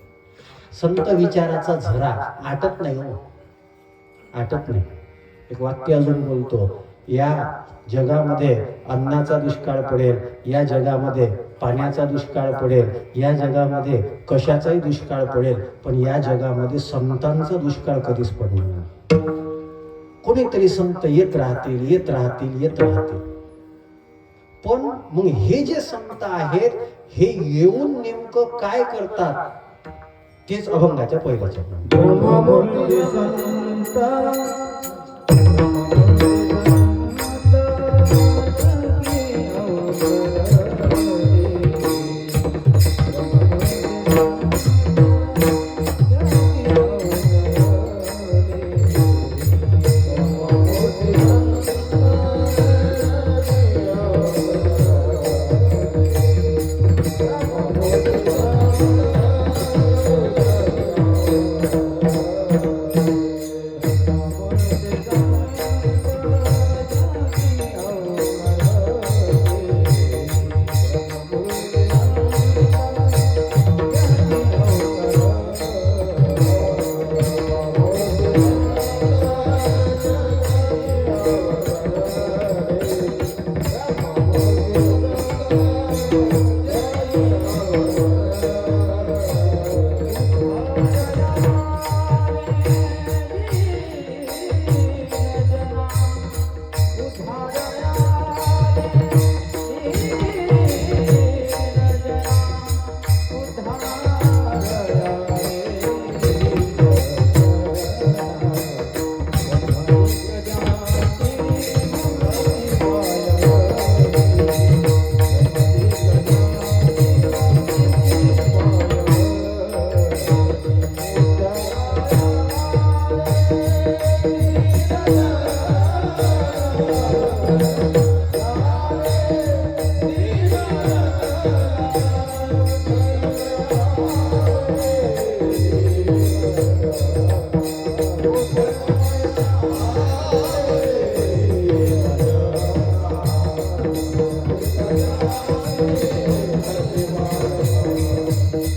संत विचाराचा झरा आटत नाही हो, आटत नाही. एक वाक्य अजून बोलतो. या जगामध्ये अन्नाचा दुष्काळ पडेल, या जगामध्ये पाण्याचा दुष्काळ पडेल, या जगामध्ये कशाचाही दुष्काळ पडेल, पण या जगामध्ये संतांचा दुष्काळ कधीच पडणार नाही. कोणीतरी संत येत राहतील, येत राहतील, येत राहतील. पण मग हे जे संत आहेत हे येऊन नेमकं काय करतात तेच अभंगाच्या पहिल्या चरणात.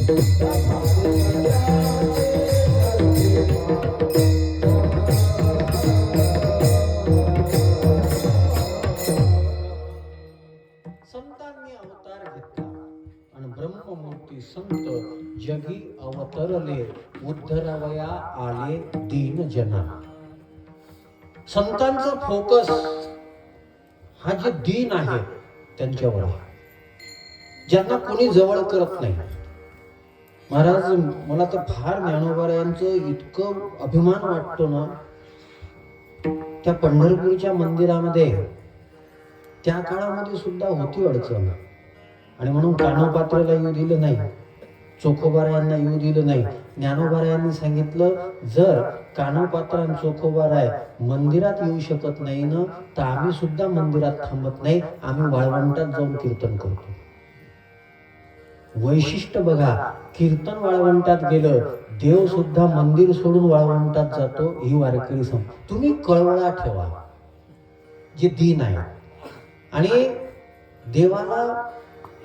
संतांनी अवतार घेतला आणि ब्रह्ममूर्ती संत जगी अवतरले, उद्धरावया आले दीन जना. संतांचा फोकस हा जे दीन आहे त्यांच्यावर आहे, ज्यांना कोणी जवळ करत नाही. महाराज, मला तर फार ज्ञानोबारायांचं इतकं अभिमान वाटतो ना. त्या पंढरपूरच्या मंदिरामध्ये त्या काळामध्ये सुद्धा होती अडचण, आणि म्हणून कानोपात्राला येऊ दिलं नाही, चोखोबारायांना येऊ दिलं नाही. ज्ञानोबारायांनी सांगितलं, जर कानोपात्र आणि चोखोबाराय मंदिरात येऊ शकत नाही ना, तर आम्ही सुद्धा मंदिरात थांबत नाही, आम्ही वाळवंटात जाऊन कीर्तन करतो. वैशिष्ट्य बघा, कीर्तन वाळवंटात गेलं, देव सुद्धा मंदिर सोडून वाळवंटात जातो. ही वारकरी तुम्ही कळवळा ठेवा, जे दीन आहे. आणि देवाला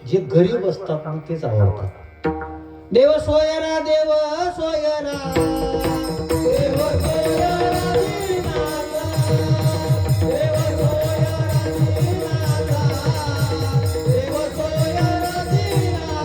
जे गरीब असतात ना, तेच आवडतात. देव सोयरा, देव सोयरा, देव सोयरा दीनाचा, देव सोयरा दीनाचा, देव सोयरा दीनाचा.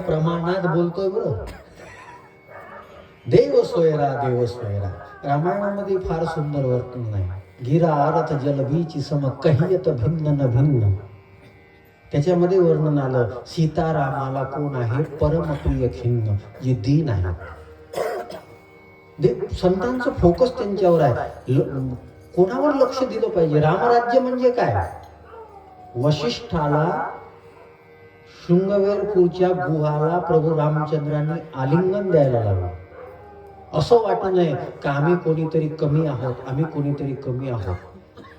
प्रमाणात बोलतोय बरं. देव सोयरा, देव सोयरा. रामायणामध्ये फार सुंदर वर्णन नाही. गिरा आरत जलबीची सम कहियत भिन्न न भिन्न. त्याच्यामध्ये वर्णन आलं, सीतारामाला कोण आहे, परमप्रिय खिन्न, जे दीन आहे. संतांचं फोकस त्यांच्यावर आहे. कोणावर लक्ष दिलं पाहिजे. रामराज्य म्हणजे काय? वशिष्ठाला शृंगवेरपूरच्या गुहाला प्रभू रामचंद्रांनी आलिंगन द्यायला लागलं. असं वाटू नये का आम्ही कोणीतरी कमी आहोत, आम्ही कोणीतरी कमी आहोत.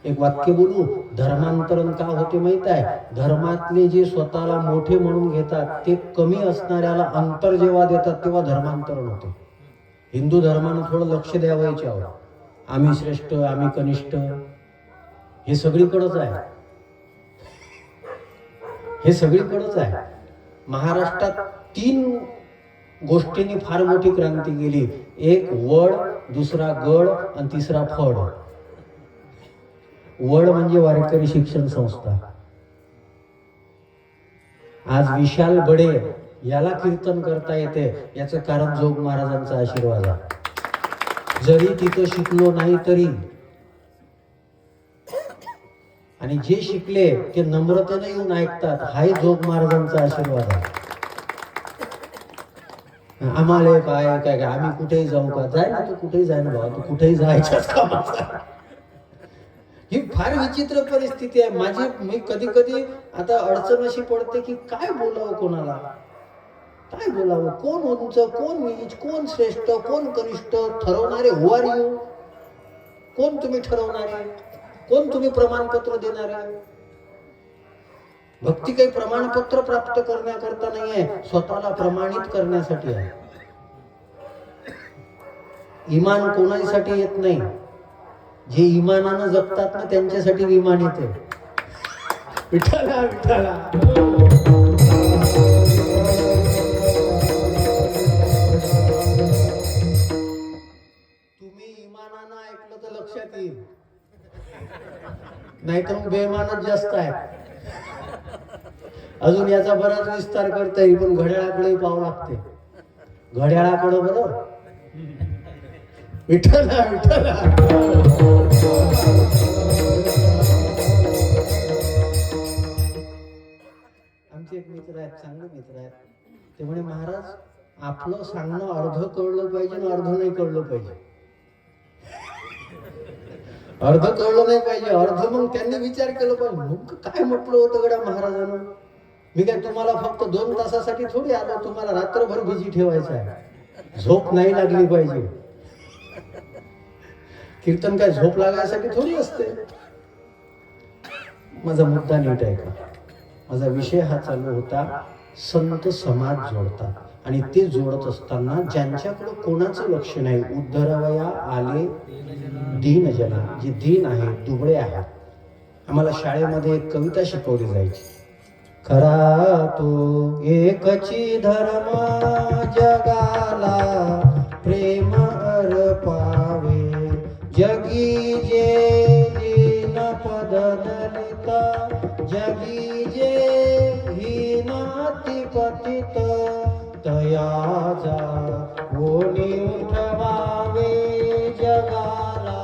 एक वाक्य बोलू, धर्मांतरण का होते माहित आहे? धर्मातले जे स्वतःला मोठे म्हणून घेतात ते कमी असणाऱ्याला अंतर जेव्हा देतात तेव्हा धर्मांतरण होते. हिंदू धर्मानं थोडं लक्ष द्यावं याच्यावर. आम्ही श्रेष्ठ, आम्ही कनिष्ठ, हे सगळीकडेच आहे. हे सगळीकडेच आहे. महाराष्ट्रात 3 गोष्टींनी फार मोठी क्रांती केली. एक वड, दुसरा गड आणि तिसरा फड. वड म्हणजे वारकरी शिक्षण संस्था. आज विशाल बडे याला कीर्तन करता येते, याचं कारण जोग महाराजांचा आशीर्वाद आहे. जरी तिथं शिकलो नाही तरी, आणि जे शिकले ते नम्रतेने येऊन ऐकतात, हाही जोग महाराजांचा आशीर्वाद आहे. आम्हाला काय काय आम्ही कुठेही जाऊ का? जाय ना, तू कुठेही जाय ना बाबा, तू कुठेही जायच्याच कामाचा. ही फार विचित्र परिस्थिती आहे. मी कधी कधी आता अडचण अशी पडते की काय बोलावं, कोणाला काय बोलावं, कोण उंच, कोण नीच, कोण श्रेष्ठ, कोण कनिष्ठ ठरवणारे हु आर यू? कोण तुम्ही ठरवणारे? कोण तुम्ही प्रमाणपत्र देणारे? भक्ती काही प्रमाणपत्र प्राप्त करण्याकरता नाही आहे, स्वतःला प्रमाणित करण्यासाठी आहे. इमान कोणासाठी येत नाही, जे इमानानं जगतात ना त्यांच्यासाठी विमान येते. विठ्ठला विठ्ठला. तुम्ही इमानानं ऐकलं तर लक्षात येईल, नाही तर मग बेमानच जास्त आहे. अजून याचा बराच विस्तार करता येईल, पण घड्याळाकडे पाहावं लागते. घड्याळाकडे बरोबर विठ्ठला विठ्ठला. आमचे एक मित्र आहेत, चांगले मित्र आहेत. ते म्हणे महाराज आपलं सांगणं अर्ध कळलं पाहिजे आणि अर्ध नाही कळलं पाहिजे. अर्ध कळलं नाही पाहिजे, अर्ध मग त्यांनी विचार केलं पाहिजे. मग काय म्हटलं होतं गड्या महाराजांना, मी काय तुम्हाला फक्त 2 तासासाठी थोडी आलो, तुम्हाला रात्रभर बिजी ठेवायचं आहे. झोप नाही लागली पाहिजे. कीर्तन काय झोप लागायसाठी थोडी असते. माझा मुद्दा नीट आहे का? माझा विषय हा चालू होता, संत समाज जोडतात. आणि ते जोडत असताना ज्यांच्याकडे कोणाचं लक्ष नाही, उद्धरावया आले दीनजना, जे दीन आहे, दुबळे आहेत. आम्हाला शाळेमध्ये एक कविता शिकवली जायची. खरा तो एकची धर्म जगाला प्रेम अर्पावे, जगी जे दीन पद दलित, जगी जे हीन अति पतित, तयाचा कोणी उठवावे, जगाला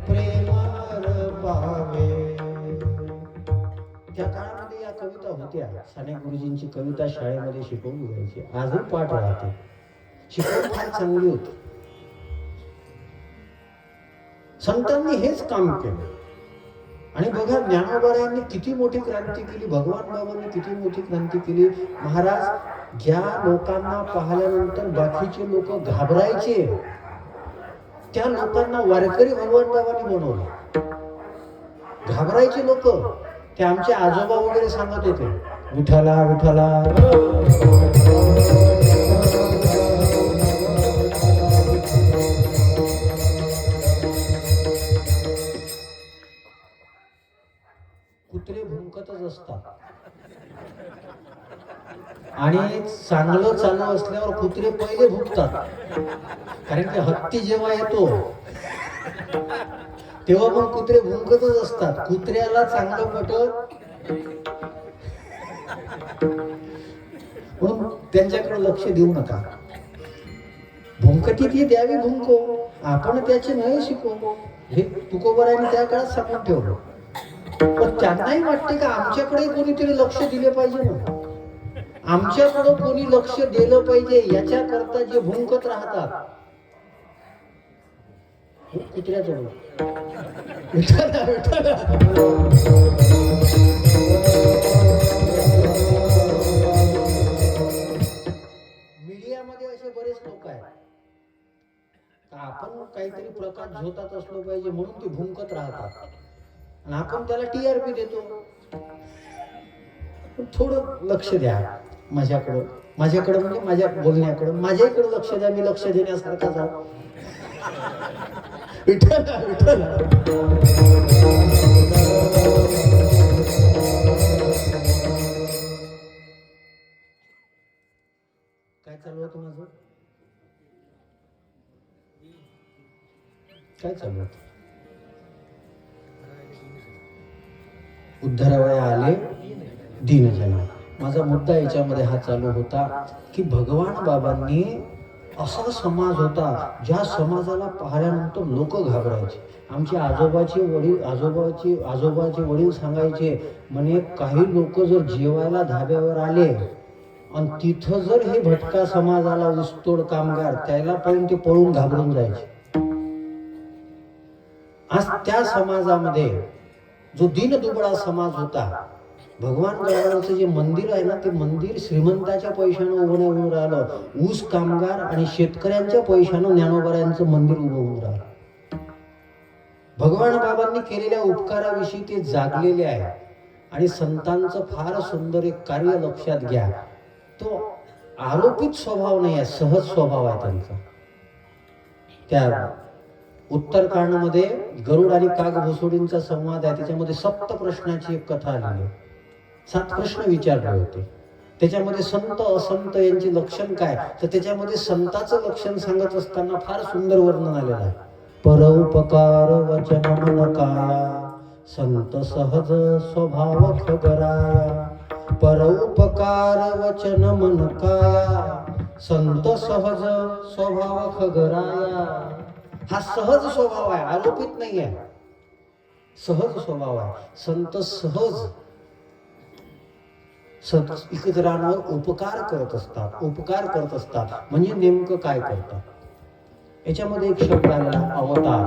प्रेम अर्पावे. त्या काळामध्ये या कविता होत्या. साने गुरुजींची कविता शाळेमध्ये शिकवली जायची, आजही पाठ राहते. शिकवण फार चांगली होती. संतांनी हेच काम केलं. आणि बघा ज्ञानोबारायांनी किती मोठी क्रांती केली, भगवान बाबांनी किती मोठी क्रांती केली. महाराज ज्या लोकांना पाहिल्यानंतर बाकीचे लोक घाबरायचे, त्या लोकांना वारकरी भगवान बाबांनी बनवलं. घाबरायचे लोक, ते आमचे आजोबा वगैरे सांगत होते, विठ्ठला विठ्ठला. कुत्रे भुंकतच असतात. आणि चांगलं चालू असल्यावर कुत्रे पहिले भुंकतात, कारण की हत्ती जेव्हा येतो तेव्हा पण कुत्रे भुंकतच असतात. कुत्र्याला चांगलं पटत म्हणून त्यांच्याकडे लक्ष देऊ नका. भुंकती ती द्यावी भुंको, आपण त्याचे नाही शिकवू. हे तुकोबारायांनी त्या काळात सांगून ठेवलं. पण त्यांनाही वाटते का आमच्याकडे कोणीतरी लक्ष दिले पाहिजे ना, आमच्याकडे कोणी लक्ष दिलं पाहिजे, याच्या करता जे भुंकत राहतात. कुत्र्याजवळ मीडियामध्ये असे बरेच लोक आहेत, आपण काहीतरी प्रकाश झोतात असलो पाहिजे म्हणून ते भुंकत राहतात, आणि आपण त्याला TRP देतो. थोडं लक्ष द्या माझ्याकडं, माझ्याकडं म्हणजे माझ्या बोलण्याकडं, माझ्याकडे लक्ष द्या. मी लक्ष देण्यासारखा जाऊ. विठ्ठला विठ्ठला. काय चालू होतं माझं? काय चालू होतं? उद्धरावया आले दीनजना. माझा मुद्दा याच्यामध्ये हा चालू होता की भगवान बाबांनी असा समाज होता, ज्या समाजाला पाहिल्यानंतर लोक घाबरायचे. आमचे आजोबाचे वडील सांगायचे, म्हणे काही लोक जर जेवायला धाब्यावर आले आणि तिथं जर हे भटका समाज आला, ऊसतोड कामगार, त्याला पाहून ते पळून घाबरून जायचे. आज त्या समाजामध्ये जो दीनदुबळा समाज होता, भगवान गजाननचं जे मंदिर आहे ना, ते मंदिर श्रीमंताच्या पैशानं उभं होऊन राहिलं. ऊस कामगार आणि शेतकऱ्यांच्या पैशानं ज्ञानोबारायांचं मंदिर उभं होऊन राहिलं. भगवान बाबांनी केलेल्या उपकाराविषयी ते जागलेले आहे. आणि संतांचं फार सुंदर एक कार्य लक्षात घ्या, तो आरोपित स्वभाव नाही आहे, सहज स्वभाव आहे त्यांचा. त्या उत्तरकांडमध्ये गरुड आणि कागभोसोडींचा संवाद आहे, त्याच्यामध्ये सप्त प्रश्नाची एक कथा आलेली आहे. 7 प्रश्न विचारले होते. त्याच्यामध्ये संत असंत यांचे लक्षण काय, तर त्याच्यामध्ये संताचं लक्षण सांगत असताना फार सुंदर वर्णन आलेलं आहे. परोपकार वचन मन काया, संत सहज स्वभाव खगराया. परोपकार वचन मन काया, संत सहज स्वभाव खगराया. हा सहज स्वभाव आहे, आरोपित नाही आहे, सहज स्वभाव आहे. संत सहज इतरांवर उपकार करत असतात. उपकार करत असतात म्हणजे नेमकं काय करतात? याच्यामध्ये एक शब्द आलेला अवतार.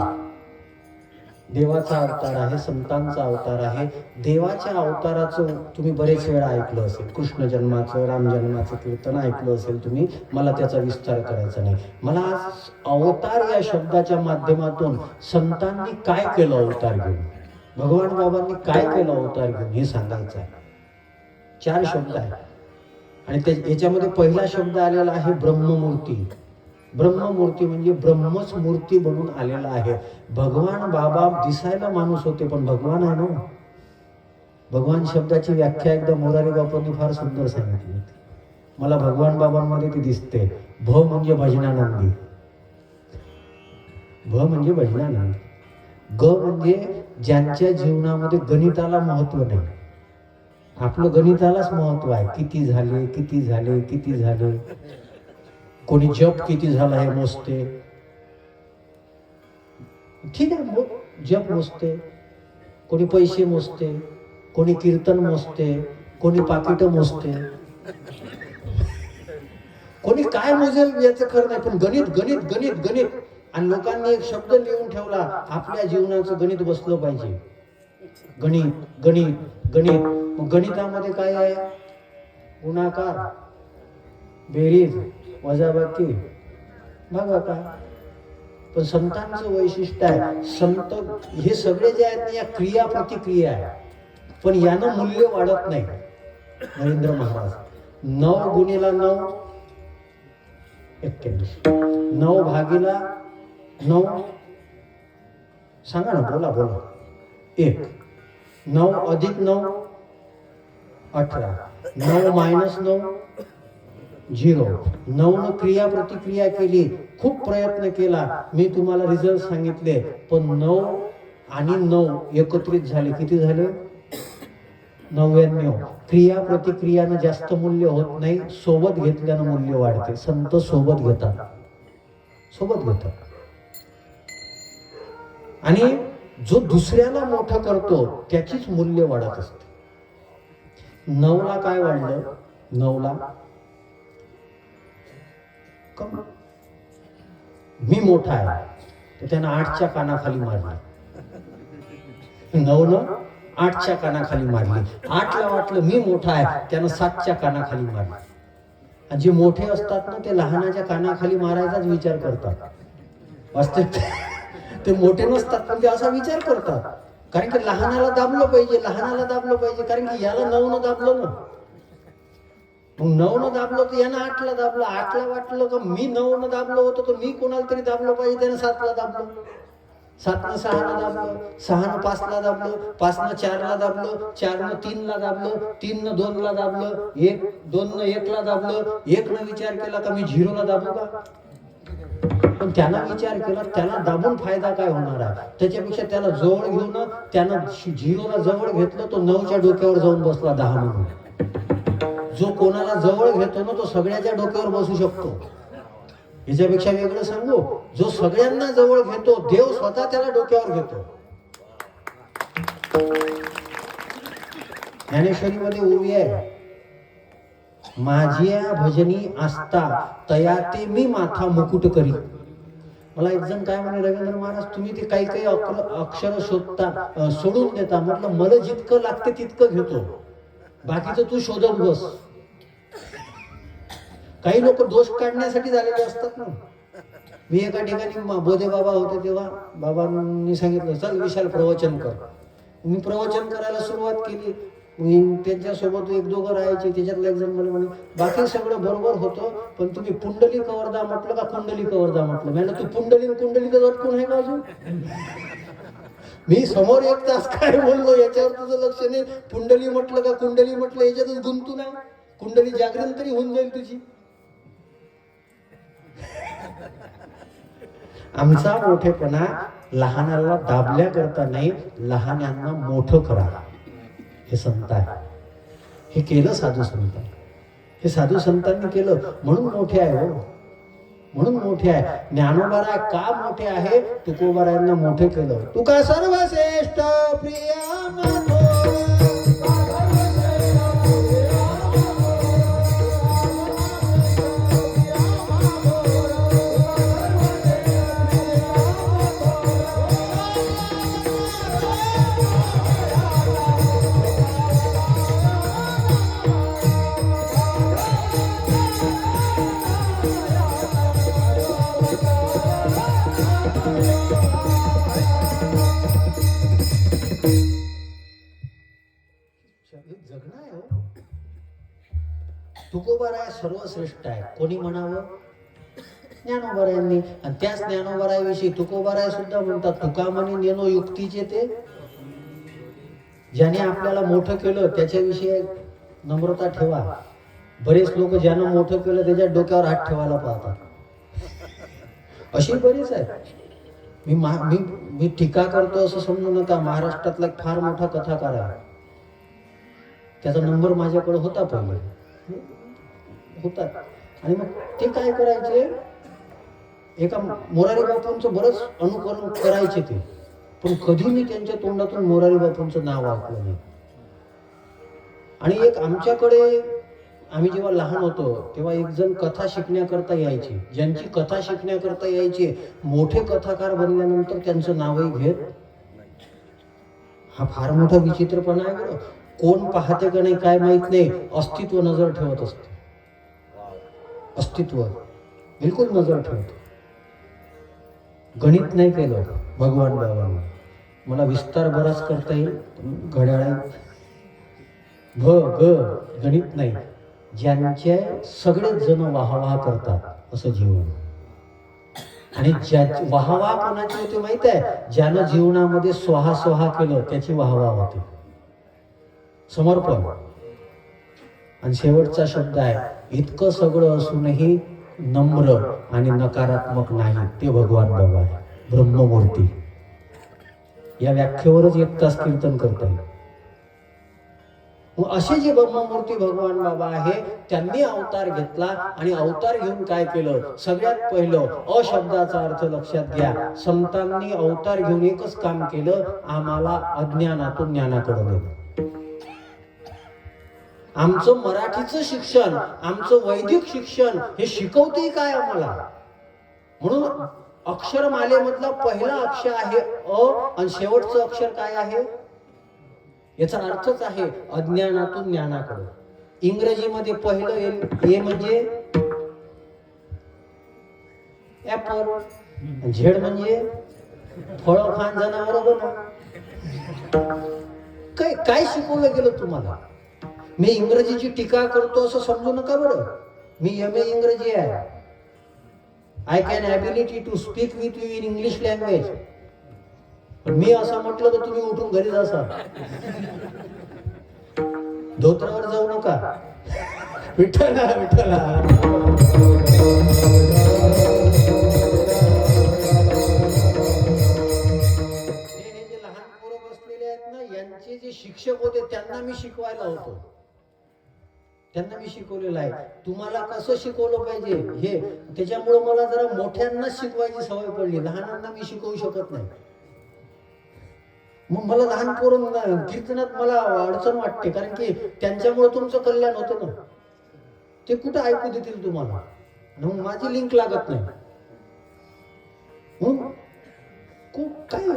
देवाचा अवतार आहे, संतांचा अवतार आहे. देवाच्या अवताराचं तुम्ही बरेच वेळा ऐकलं असेल. कृष्ण जन्माचं, राम जन्माचं कीर्तन ऐकलं असेल तुम्ही. मला त्याचा विस्तार करायचा नाही. मला आज अवतार या शब्दाच्या माध्यमातून संतांनी काय केलं अवतार घेऊन, भगवान बाबांनी काय केलं अवतार घेऊन हे सांगायचं आहे. 4 शब्द आहेत आणि याच्यामध्ये पहिला शब्द आलेला आहे ब्रह्ममूर्ती. ब्रह्ममूर्ती म्हणजे ब्रह्मच मूर्ती बनून आलेला आहे. भगवान बाबा दिसायला माणूस होते पण भगवान आहे ना. भगवान शब्दाची व्याख्या एकदा मोरारी बापांनी फार सुंदर सांगितली होती. मला भगवान बाबांमध्ये ती दिसते. भ म्हणजे भजनानंदी, भ म्हणजे भजनानंदी. ग म्हणजे ज्यांच्या जीवनामध्ये गणिताला महत्व नाही. आपलं गणितालाच महत्व आहे. किती झाले, किती झाले, किती झाले. कोणी जप किती झाला हे मोजते. ठीक आहे, जप मोजते. कोणी पैसे मोजते, कोणी कीर्तन मोजते, कोणी पाकिट मोजते, कोणी काय मोजेल याचं खरं नाही. पण गणित गणित गणित गणित. आणि लोकांनी एक शब्द लिहून ठेवला, आपल्या जीवनाचं गणित बसलं पाहिजे. गणित गणित गणित. मग गणितामध्ये काय आहे? गुणाकार, बेरीज, वजाबाकी, भागाकार. पण संतांचं वैशिष्ट्य आहे, संत हे सगळे जे आहेत ना, या क्रिया प्रतिक्रिया आहे. पण यानं मूल्य वाढत नाही. नरेंद्र महाराज 9 गुणिला 9 41, 9 भागीला 9 सांगा ना, बोला बोला. 1, 9 अधिक 9 18, 9 मायनस 9 0. 9 न क्रिया प्रतिक्रिया केली, खूप प्रयत्न केला, मी तुम्हाला रिझल्ट सांगितले. पण 9 आणि 9 एकत्रित झाले, किती झाले? 99. क्रिया प्रतिक्रियानं जास्त मूल्य होत नाही, सोबत घेतल्यानं मूल्य वाढते. संत सोबत घेतात, सोबत घेतात. आणि जो दुसऱ्याला मोठं करतो त्याचीच मूल्य वाढत असते. 9ला काय वाढलं? 9ला मी मोठा आहे तर त्यानं 8च्या कानाखाली मारली. 9नं 8च्या कानाखाली मारली. 8ला वाटलं मी मोठा आहे, त्यानं 7च्या कानाखाली मारली. आणि जे मोठे असतात ना, ते लहानाच्या कानाखाली मारायचाच विचार करतात. वास्तविक ते मोठे नसतात पण ते असा विचार करतात, कारण की लहानाला दाबलं पाहिजे, लहानाला दाबलं पाहिजे. कारण की याला 9नं दाबलं ना, मग 9नं दाबलं तर यानं 8ला दाबलं. 8ला वाटलं का मी 9नं दाबलं होतं तर मी कोणाला तरी दाबलं पाहिजे, त्यानं 7ला दाबलं. 7नं 6ला दाबलं, 6नं 5ला दाबलं, 5नं 4ला दाबलं, 4नं 3ला दाबलं, 3नं 2ला दाबलं, 2नं 1ला दाबलं. 1नं विचार केला का मी 0ला दाबू का? पण त्यानं विचार केला, त्याला दाबून फायदा काय होणार आहे? त्याच्यापेक्षा त्याला जवळ घेऊन त्यानं 0ला जवळ घेतलं, तो 9च्या डोक्यावर जाऊन बसला 10 म्हणून. जो कोणाला जवळ घेतो ना, तो सगळ्याच्या डोक्यावर बसू शकतो. याच्यापेक्षा वेगळं सांगू, जो सगळ्यांना जवळ घेतो, देव स्वतः त्याला डोक्यावर घेतो. ज्ञानेश्वरीमध्ये ओवी आहे, माझ्या भजनी आस्था तया ते मी माथा मुकुट करी. मला एक जण काय म्हणे, रवींद्र महाराज तुम्ही ते काही काही अक्षर शोधता, सोडून देता. म्हटलं मला जितकं लागते तितकं घेतो, बाकीचं तू शोधत बस. काही लोक दोष काढण्यासाठी झालेले असतात ना. मी एका ठिकाणी बोधे बाबा होते, तेव्हा बाबांनी सांगितलं चल विशाल प्रवचन कर. मी प्रवचन करायला सुरुवात केली. त्यांच्यासोबत 1-2 राहायचे. त्याच्यातलं एक जण मला म्हणे, बाकी सगळं बरोबर होतं पण तुम्ही पुंडली कवरदा म्हटलं का कुंडली कवरदा म्हटलं. म्हणलं तू पुंडली कुंडली तर अटकून आहे का अजून? मी समोर 1 तास काय बोललो याच्यावर तुझं लक्ष नाही. पुंडली म्हटलं का कुंडली म्हटलं याच्यातच गुंतू नाही. कुंडली जागरण तरी होऊन जाईल तुझी. आमचा मोठेपणा लहानाला दाबल्या करता नाही, लहानांना मोठं करा, हे संत आहे. हे केलं साधू संत, हे साधू संतांनी केलं म्हणून मोठे आहे हो, म्हणून मोठे आहे. ज्ञानोबाराय का मोठे आहे? तुकोबारायांना मोठे केलं. तुका सर्वश्रेष्ठ प्रिय माधव, जगणं आहे हो. तुकोबाराय सर्वश्रेष्ठ आहे. कोणी म्हणावं? ज्ञानोबारायांनी. आणि त्याच ज्ञानोबारायाविषयी तुकोबाराय सुद्धा म्हणतात, तुका म्हणे नेनो युक्तीचे ते. ज्याने आपल्याला मोठं केलं त्याच्याविषयी नम्रता ठेवा. बरेच लोक ज्यानं मोठं केलं त्याच्या डोक्यावर हात ठेवायला पाहतात, अशी बरीच आहे. मी टीका करतो असं समजू नका. महाराष्ट्रातला एक फार मोठा कथाकार आहे, त्याचा नंबर माझ्याकडे होता, पहिले होता. आणि मग ते काय करायचे, एका मोरारी बापूंचं बरंच अनुकरण करायचे ते, पण कधी मी त्यांच्या तोंडातून मोरारी बापूंचं नाव ऐकलं नाही. आणि एक आमच्याकडे आम्ही जेव्हा लहान होतो तेव्हा एक जण कथा शिकण्याकरता यायचे. ज्यांची कथा शिकण्याकरता यायचे, मोठे कथाकार बनल्यानंतर त्यांचं नावही घेत. हा फार मोठा विचित्रपणा आहे बरं. कोण पाहते का नाही काय माहित नाही, अस्तित्व नजर ठेवत असते. अस्तित्व बिलकुल नजर ठेवतो. गणित नाही केलं भगवान बाबांना. मला विस्तार बराच करता येईल, घड्याळ गणित नाही. ज्यांचे सगळेच जण वाहवाह करतात असं जीवन. आणि ज्या वाहवाह कोणाची होते माहित आहे? ज्यानं जीवनामध्ये स्वाहा केलं त्याची वाहवाह होते, समर्पण. आणि शेवटचा शब्द आहे, इतकं सगळं असूनही नम्र आणि नकारात्मक नाही, ते भगवान बाबा आहे, ब्रह्ममूर्ती. या व्याख्येवरच एक तास कीर्तन करता येईल. मग असे जे ब्रह्ममूर्ती भगवान बाबा आहे, त्यांनी अवतार घेतला. आणि अवतार घेऊन काय केलं? सगळ्यात पहिलं अशब्दाचा अर्थ लक्षात घ्या. संतांनी अवतार घेऊन एकच काम केलं, आम्हाला अज्ञानातून ज्ञानाकडे नेलं. आमचं मराठीचं शिक्षण, आमचं वैदिक शिक्षण हे शिकवते काय आम्हाला? म्हणून अक्षरमालेमधला पहिला अक्षर आहे अ, आणि शेवटचं अक्षर काय आहे? याचा अर्थच आहे अज्ञानातून ज्ञानाकडे. इंग्रजीमध्ये पहिलं ए म्हणजे ऍपल, झेड म्हणजे फळ खान जनावर बना. काय शिकवलं गेलं तुम्हाला? मी इंग्रजीची टीका करतो असं समजू नका बरं. मी MA इंग्रजी आहे. I can ability to speak with you in English language. पण मी असं म्हटलं तर तुम्ही उठून घरी जासा, धोत्रावर जाऊ नका. विठ्ठला विठ्ठला. हे जे लहान पोरं बसलेले आहेत ना, यांचे जे शिक्षक होते त्यांना मी शिकवायला होतो. त्यांना मी शिकवलेलं आहे. तुम्हाला कसं शिकवलं पाहिजे हे, त्याच्यामुळे मला जरा मोठ्यांनाच शिकवायची सवय पडली, लहानांना मी शिकवू शकत नाही. मग मला लहान पोरं कीर्तनात मला अडचण वाटते, कारण की त्यांच्यामुळे तुमचं कल्याण होतं ना. ते कुठं ऐकू देतील तुम्हाला? मग माझी लिंक लागत नाही. मग काय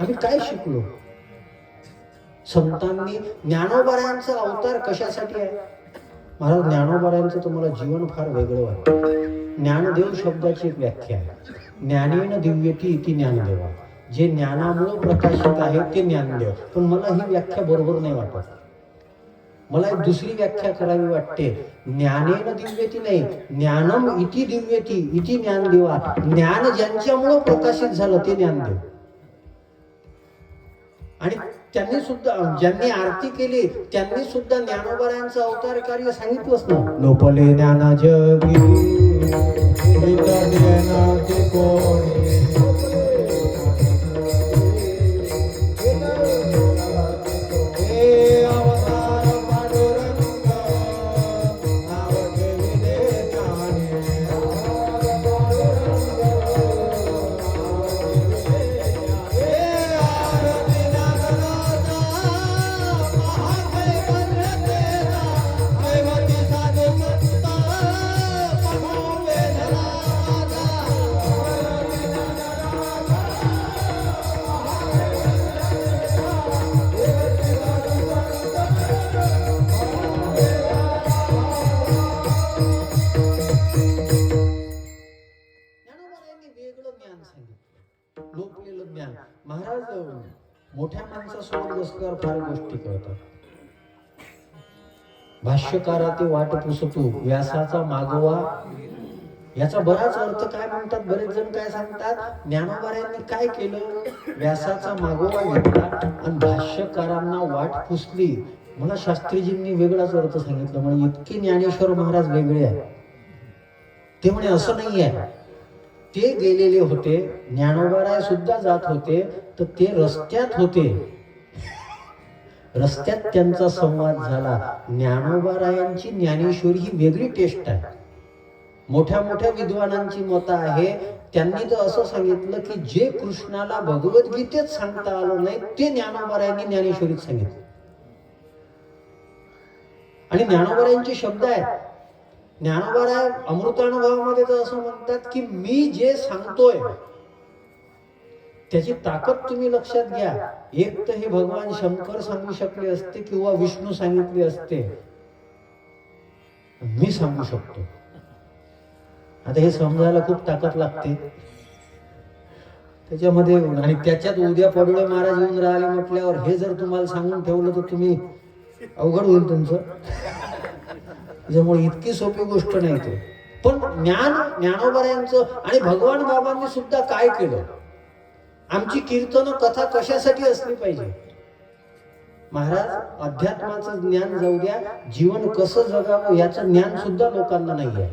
आम्ही काय शिकलो? संतांनी ज्ञानोबारायांचा अवतार कशासाठी आहे? महाराज ज्ञानोबारायांचं तुम्हाला जीवन फार वेगळं वाटतं. ज्ञानदेव शब्दाची एक व्याख्या आहे, ज्ञानेन दिव्यती इति ज्ञानदेवा. जे ज्ञानामुळे प्रकाशित आहे ते ज्ञानदेव. पण मला ही व्याख्या बरोबर नाही वाटत. मला एक दुसरी व्याख्या करावी वाटते. ज्ञानेन दिव्यती नाही, ज्ञानम इति दिव्यती इति ज्ञानदेवा. ज्ञान ज्यांच्यामुळे प्रकाशित झालं ते ज्ञानदेव. आणि त्यांनी सुद्धा, ज्यांनी आरती केली त्यांनी सुद्धा ज्ञानोबारायांचं अवतार कार्य सांगितलंच ना. लोपले ज्ञाना जगी लोकलेलं ज्ञान. महाराज मोठ्या माणसासोबत बसल्यावर फार गोष्टी कळतात. भाष्यकारा ते वाट पुसतू, व्यासाचा मागोवा, याचा बराच अर्थ काय म्हणतात. बरेच जण काय सांगतात, ज्ञानोबाऱ्यांनी काय केलं, व्यासाचा मागोवा घेतला आणि भाष्यकारांना वाट पुसली. मला शास्त्रीजींनी वेगळाच अर्थ सांगितलं. म्हणजे इतके ज्ञानेश्वर महाराज वेगळे आहे ते. म्हणे असं नाही आहे, ते गेलेले होते, ज्ञानोबाराय सुद्धा जात होते, तर ते रस्त्यात होते, रस्त्यात त्यांचा संवाद झाला. ज्ञानोबारायांची ज्ञानेश्वरी ही वेगळी टेस्ट आहे. मोठ्या मोठ्या विद्वानांची मतं आहे, त्यांनी तर असं सांगितलं की जे कृष्णाला भगवद्गीतेत सांगता आलं नाही ते ज्ञानोबारायांनी ज्ञानेश्वरीत सांगितलं. आणि ज्ञानोबारायांचे शब्द आहेत. ज्ञानोबाराय अमृतानुभवामध्ये तर असं म्हणतात की मी जे सांगतोय त्याची ताकद तुम्ही लक्षात घ्या. एक तर हे भगवान शंकर सांगू शकले असते किंवा विष्णू सांगितले असते, मी सांगू शकतो. आता हे समजायला खूप ताकद लागते त्याच्यामध्ये. आणि त्याच्यात उद्या पडोळे महाराज येऊन राहिले म्हटल्यावर हे जर तुम्हाला सांगून ठेवलं तर तुम्ही अवघड होईल तुमचं. त्याच्यामुळे इतकी सोपी गोष्ट नाही ते. पण ज्ञानोबाऱ्यांचं आणि भगवान बाबांनी सुद्धा काय केलं. आमची कीर्तन कथा कशासाठी असली पाहिजे. महाराज अध्यात्माचं ज्ञान जाऊ द्या, जीवन कसं जगावं याचं ज्ञान सुद्धा लोकांना नाही आहे.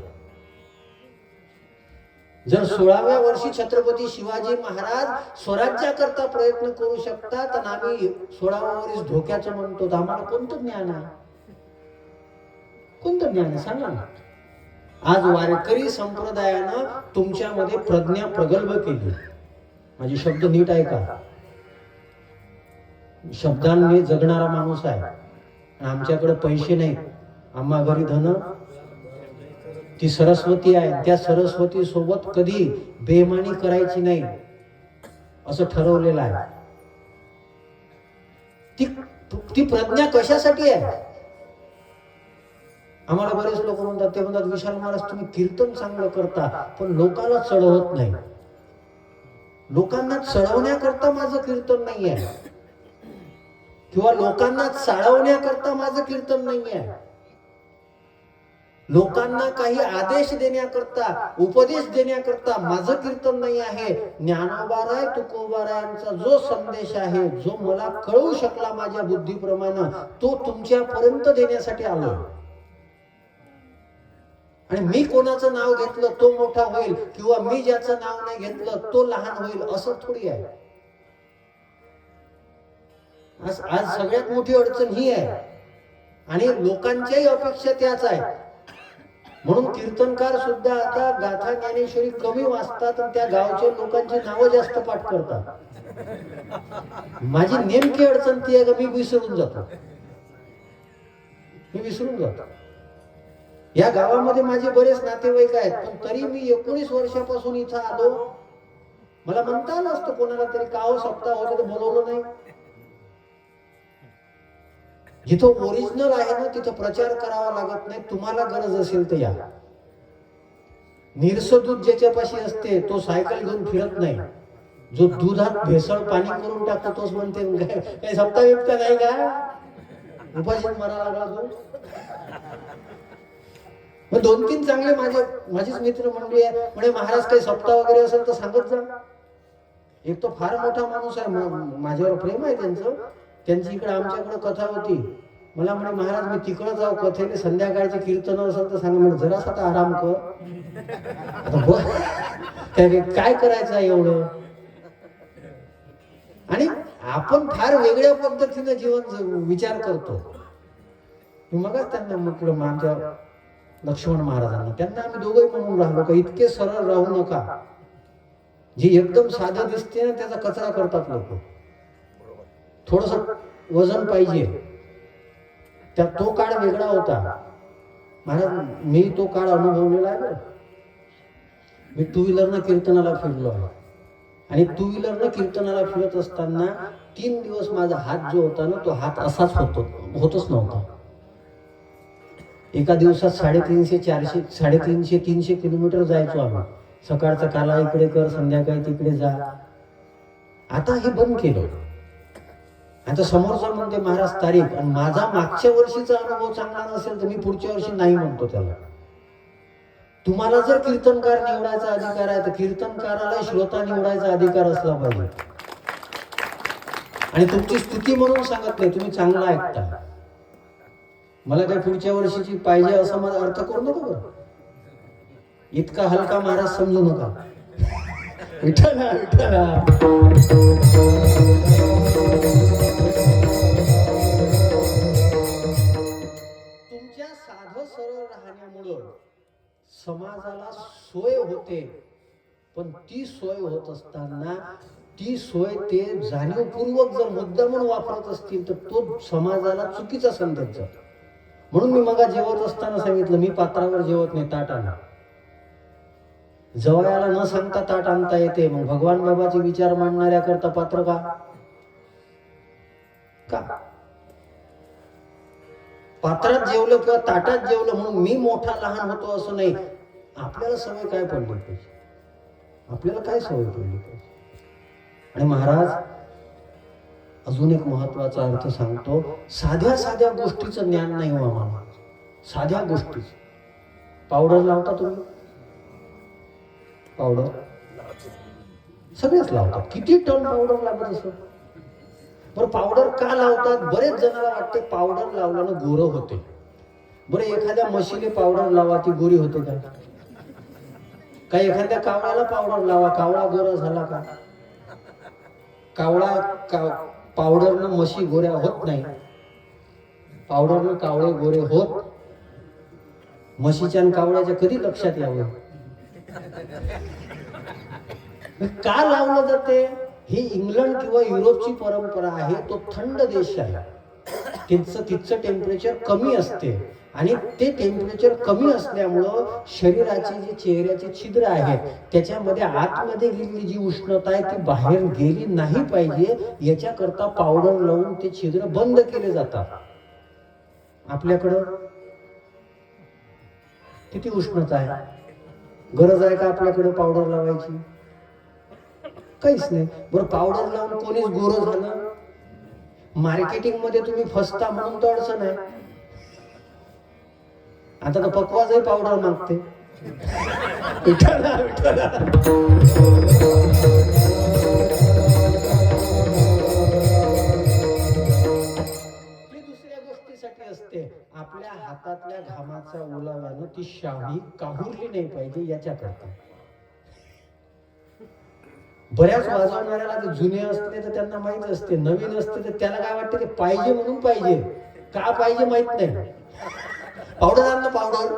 जर 16व्या वर्षी छत्रपती शिवाजी महाराज स्वराज्याकरता प्रयत्न करू शकतात आणि आम्ही 16व्या वर्षी धोक्याचं म्हणतो, तर आम्हाला कोणतं ज्ञान आहे, कोणतं ज्ञान सांगा ना. आज वारकरी संप्रदायानं तुमच्यामध्ये प्रज्ञा प्रगल्भ केली. माझे शब्द नीट ऐका. शब्दांनी जगणारा माणूस आहे. आमच्याकडे पैसे नाही, आम्हा घरी धन. ती सरस्वती आहे, त्या सरस्वती सोबत कधी बेईमानी करायची नाही असं ठरवलेलं आहे. ती प्रज्ञा कशासाठी आहे. आम्हाला बरेच लोक म्हणतात, ते म्हणतात विशाल महाराज तुम्ही कीर्तन चांगलं करता पण लोकांना चढवत नाही. लोकांना चढवण्याकरता माझं कीर्तन नाही आहे किंवा लोकांना चाळवण्याकरता माझं कीर्तन नाही आहे. लोकांना काही आदेश देण्याकरता, उपदेश देण्याकरता माझं कीर्तन नाही आहे. ज्ञानोबाराय तुकोबारायांचा जो संदेश आहे, जो मला कळू शकला माझ्या बुद्धीप्रमाणे, तो तुमच्यापर्यंत देण्यासाठी आलो. आणि मी कोणाचं नाव घेतलं तो मोठा होईल किंवा मी ज्याचं नाव नाही घेतलं तो लहान होईल असं थोडी आहे. आज सगळ्यात मोठी अडचण ही आहे आणि लोकांच्याही अपेक्षा त्याच आहे. म्हणून कीर्तनकार सुद्धा आता गाथा ज्ञानेश्वरी कमी वाचतात आणि त्या गावच्या लोकांची नावं जास्त पाठ करतात. माझी नेमकी अडचण ती आहे का मी विसरून जातो. या गावामध्ये माझे बरेच नातेवाईक आहेत, पण तरी मी 19 वर्षापासून इथं आलो. मला म्हणता आलं असतं कोणाला तरी, का हो सप्ताह होते तर बोलवलं नाही. जिथं ओरिजिनल आहे ना तिथं प्रचार करावा लागत नाही. तुम्हाला गरज असेल तर या. निरसदूध ज्याच्यापाशी असते तो सायकल घेऊन फिरत नाही. जो दुधात भेसळ पाणी करून टाकतो तोच म्हणते काही सप्ताह बिप्ता नाही का, उपाशीच मरा लागला तो. मग 2-3 चांगले माझेच मित्र मंडळी आहे म्हणे महाराज काही सप्ताह वगैरे असेल तर सांगत जा. एक तो फार मोठा माणूस आहे, माझ्यावर प्रेम आहे त्यांचं. त्यांची इकडे आमच्याकडे कथा होती. मला म्हणे महाराज मी तिकडं जाऊ कथेने संध्याकाळचे कीर्तन असेल तर सांगा. म्हणजे जरासा तर आराम कर. काय करायचं आहे एवढं. आणि आपण फार वेगळ्या पद्धतीने जीवन विचार करतो. मगच त्यांना म्हटलं आमच्या लक्ष्मण महाराजांना, त्यांना आम्ही दोघंही म्हणून राहिलो का इतके सरळ राहू नका. जे एकदम साधं दिसते ना त्याचा कचरा करतात लोक. थोडस वजन पाहिजे. त्या तो काळ वेगळा होता महाराज. मी तो काळ अनुभवलेला आहे. मी टू व्हीलरनं कीर्तनाला फिरलो आहे. आणि टू व्हीलरनं कीर्तनाला फिरत असताना 3 दिवस माझा हात जो होता ना तो हात असाच होतच नव्हता. एका दिवसात 350 किलोमीटर जायचो आम्ही. सकाळचा काला इकडे कर, संध्याकाळी तिकडे जा. आता हे बंद केलं. आता समोरचा म्हणते महाराज तारीख, आणि माझा मागच्या वर्षीचा अनुभव चांगला नसेल तर मी पुढच्या वर्षी नाही म्हणतो त्याला. तुम्हाला जर कीर्तनकार निवडायचा अधिकार आहे तर कीर्तनकाराला श्रोता निवडायचा अधिकार असला पाहिजे. आणि तुमची स्तुती म्हणून सांगत नाही, तुम्ही चांगला ऐकता. मला काय पुढच्या वर्षीची पाहिजे असं माझा अर्थ करू नको बरं. इतका हलका महाराज समजू नका. विठ्ठला विठ्ठला. तुमच्या साधं सरळ राहण्यामुळं समाजाला सोय होते. पण ती सोय होत असताना ती सोय ते जाणीवपूर्वक जर मुद्दामून वापरत असतील तर तो समाजाला चुकीचा संदेश जातो. म्हणून मी मग जेवत असताना सांगितलं, मी पात्रावर जेवत नाही, ताट आणा. जवळ्याला न सांगता ताट आणता येते. मग भगवान बाबाचे विचार मांडणाऱ्या करता पात्र का? पात्रात जेवलं किंवा ताटात जेवलं म्हणून मी मोठा लहान होतो असं नाही. आपल्याला सवय काय पडली पाहिजे, आपल्याला काय सवय पडली पाहिजे. आणि महाराज अजून एक महत्वाचा अर्थ सांगतो. साध्या साध्या गोष्टीचं ज्ञान नाही हो आम्हाला. साध्या गोष्टी. पावडर लावता तुम्ही? पावडर सगळेच लावतात. किती टन पावडर लागत असं. बरं पावडर का लावतात? बरेच जणांना वाटते पावडर लावल्यानं गोरं होते. बरं एखाद्या म्हशीले पावडर लावा, ती गोरी होते का? काय एखाद्या कावळ्याला पावडर लावा, कावळा गोरा झाला का? पावडरनं म्हशी गोऱ्या होत नाही. पावडरनं कावळे गोरे होत. म्हशीच्या आणि कावळ्याच्या कधी लक्षात यावं. का लावलं जाते? ही इंग्लंड किंवा युरोपची परंपरा आहे. तो थंड देश आहे. तिथचं टेम्परेचर कमी असते. आणि ते टेम्परेचर कमी असल्यामुळं शरीराचे जे चेहऱ्याचे छिद्र आहेत त्याच्यामध्ये आतमध्ये गेलेली जी उष्णता आहे ती बाहेर गेली नाही पाहिजे याच्याकरता पावडर लावून ते छिद्र बंद केले जातात. आपल्याकडं किती उष्णता आहे. गरज आहे का आपल्याकडे पावडर लावायची? काहीच नाही. बरं पावडर लावून कोणीच गोरं झालं? मार्केटिंग मध्ये तुम्ही फसता म्हणून तर अडचण आहे. आता तर पकवाजही पावडर मागते. विठ्ठला विठ्ठला. ती दुसऱ्या गोष्टीसाठी असते. आपल्या हातातल्या घामाचा ओलाव्यानं ती शाही काहुरली नाही पाहिजे याच्याकरता. बऱ्याच वाजवणाऱ्याला ते जुने असते तर त्यांना माहित असते, नवीन असते तर त्याला काय वाटते ते पाहिजे म्हणून पाहिजे. का पाहिजे माहित नाही. पावडर आणलं पावडर.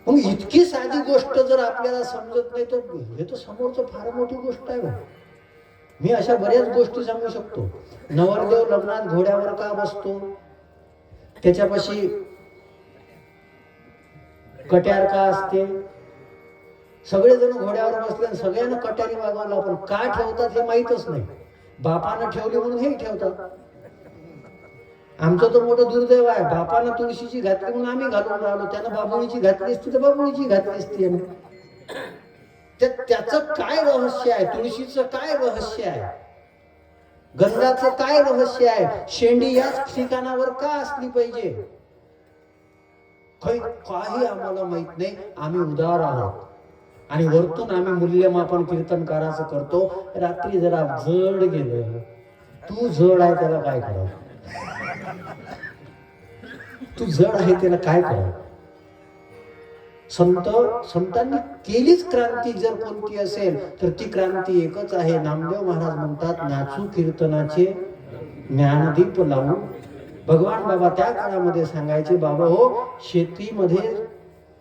मग इतकी साधी गोष्ट जर आपल्याला समजत नाही तर हे तर समोरचं फार मोठी गोष्ट आहे. मी अशा बऱ्याच गोष्टी सांगू शकतो. नवरदेव लग्नात घोड्यावर का बसतो? त्याच्यापाशी कट्यार का असते? सगळेजण घोड्यावर बसले, सगळ्यांना कट्यारी वागवला, पण का ठेवतात हे माहीतच नाही. बापानं ठेवली म्हणून हे ठेवतात. आमचं तर मोठं दुर्दैव आहे. बापानं तुळशीची घातली म्हणून आम्ही घालून राहिलो. त्यानं बाबुळीची घातली असती तर बाबुळीची घातली असती. त्याचं काय रहस्य आहे? तुळशीचं काय रहस्य आहे? गंधाचं काय रहस्य आहे? शेंडी याच ठिकाणावर का असली पाहिजे? काही आम्हाला माहित नाही. आम्ही उदार आहोत. आणि वरतून आम्ही मूल्यमापन कीर्तनकाराचं करतो. रात्री जरा जड गेलं. तू जड आहे त्याला काय करावं? तू जड आहे त्याला काय करावं? संतांनी केलीच क्रांती जर कोणती असेल तर ती क्रांती एकच आहे. नामदेव महाराज म्हणतात, नाचू कीर्तनाचे ज्ञानदीप लावून. भगवान बाबा त्या काळामध्ये सांगायचे, बाबा हो, शेतीमध्ये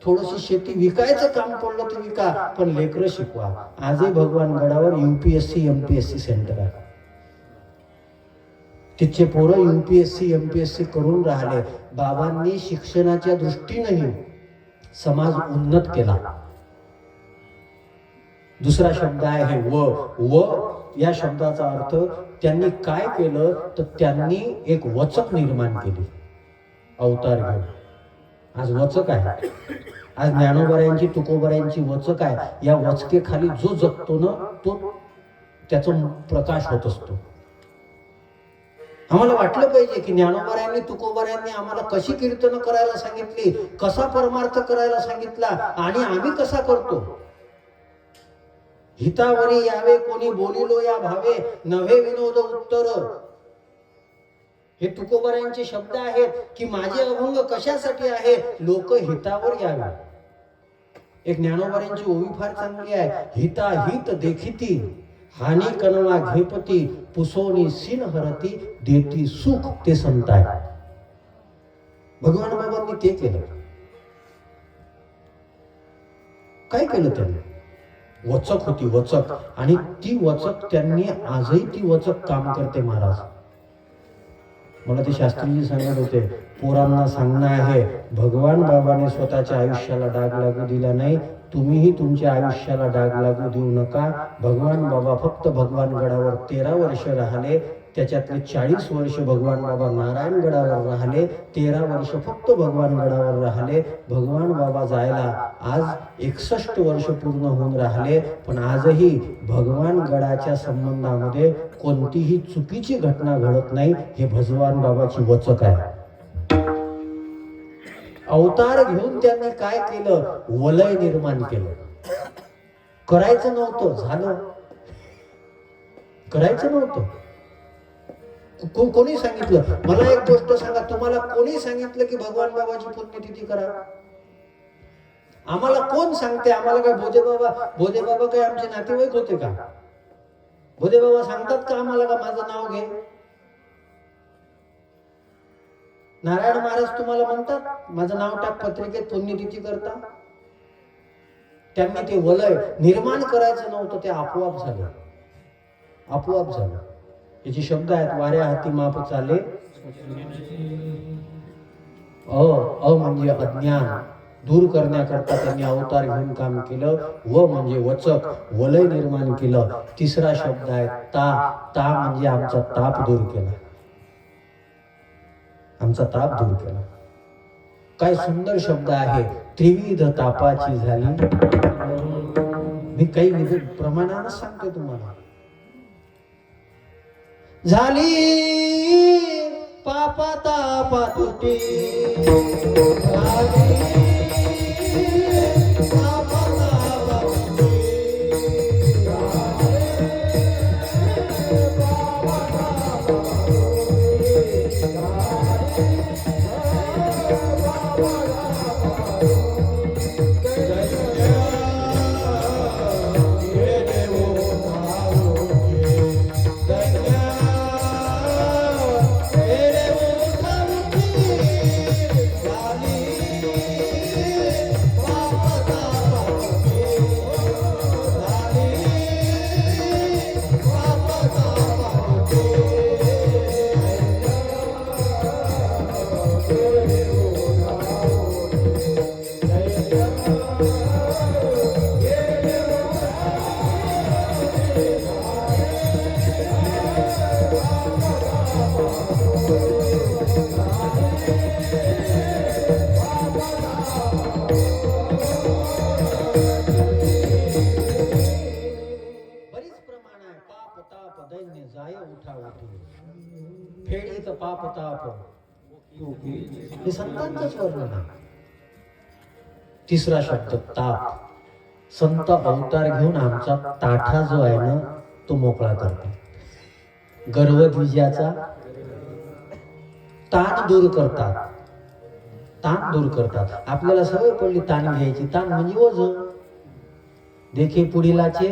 थोडीशी शेती विकायचं काम पडलं तर विका, पण लेकरं शिकवा. आजही भगवान गडावर UPSC MPSC सेंटर आहे. तिचे पोरं UPSC MPSC करून राहिले. बाबांनी शिक्षणाच्या दृष्टीनेही समाज उन्नत केला. दुसरा शब्द आहे व या शब्दाचा अर्थ त्यांनी काय केलं तर त्यांनी एक वचक निर्माण केली. अवतार घेऊन आज वचक आहे. आज ज्ञानोबाऱ्यांची तुकोबाऱ्यांची वचक आहे. या वचकेखाली जो जगतो ना तो त्याचा प्रकाश होत असतो. आम्हाला वाटलं पाहिजे की ज्ञानोबाऱ्यांनी तुकोबाऱ्यांनी आम्हाला कशी कीर्तन करायला सांगितली, कसा परमार्थ करायला सांगितला आणि आम्ही कसा करतो. हितावरी यावे कोणी बोलिलो या भावे, नव्हे विनोद उत्तर. हे तुकोबाऱ्यांचे शब्द आहेत की माझे अभंग कशासाठी आहे, लोक हितावर यावे. एक ज्ञानोबाऱ्यांची ओवी फार चांगली आहे, हिताहित देखिती हानी कनवा घेपती, पुसोनी सिन हरती देती सुख ते संत आहे. भगवान बाबांनी ते केलं. काय केलं त्यांनी? वचक होती, वचक. आणि ती वचक त्यांनी आजही ती वचक काम करते. महाराज मला ते शास्त्रीजी सांगत होते, पोरांना सांगणं आहे, भगवान बाबाने स्वतःच्या आयुष्याला डाग लागू दिला नाही, तुम्हीही तुमच्या आयुष्याला डाग लागू देऊ नका. भगवान बाबा फक्त भगवान गडावर 13 वर्ष राहिले, त्याच्यातले 40 वर्ष भगवान बाबा नारायण गडावर राहिले, 13 वर्ष फक्त भगवान गडावर राहिले. भगवान बाबा जायला आज 61 वर्ष पूर्ण होऊन राहिले, पण आजही भगवान गडाच्या संबंधामध्ये कोणतीही चुकीची घटना घडत नाही. हे भगवान बाबाची वचक आहे. अवतार घेऊन त्यांनी काय केलं? वलय निर्माण केलं. करायचं नव्हतं, झालं. करायचं नव्हतं. कोणी सांगितलं? मला एक गोष्ट सांगा, तुम्हाला कोणी सांगितलं की भगवान बाबाची पुण्यतिथी करा? आम्हाला कोण सांगते? आम्हाला काय भोदे बाबा काय आमचे नातेवाईक होते का? भोदे बाबा सांगतात का आम्हाला का माझं नाव घे? नारायण महाराज तुम्हाला म्हणतात माझं नाव टाक पत्रिकेत, पुण्यतिथी करता? त्यांनी ते वलय निर्माण करायचं नव्हतं, ते आपोआप झालं. आपोआप झालं. याचे शब्द आहेत, वाऱ्या हाती माप चाले. म्हणजे अज्ञान दूर करण्याकरता त्यांनी अवतार घेऊन काम केलं. व म्हणजे वचक, वलय निर्माण केलं. तिसरा शब्द आहे ता म्हणजे आमचा ताप दूर केला. आमचा ताप दूर केला. काय सुंदर शब्द आहे, त्रिविध तापाची झाली. मी काही प्रमाणानं सांगतोय तुम्हाला. झाली पापा तापा तुटी, फेडीत पाप ताप, हे संतांचंच वर्णन आहे. तिसरा शब्द ताप. संत अवतार घेऊन आमचा ताठा जो आहे ना तो मोकळा करतात. गर्वद्विजाचा ताण दूर करतात. ताण दूर करतात. आपल्याला सवय पडली ताण घ्यायची. ताण म्हणजे ओझ. देखे पुढीलाचे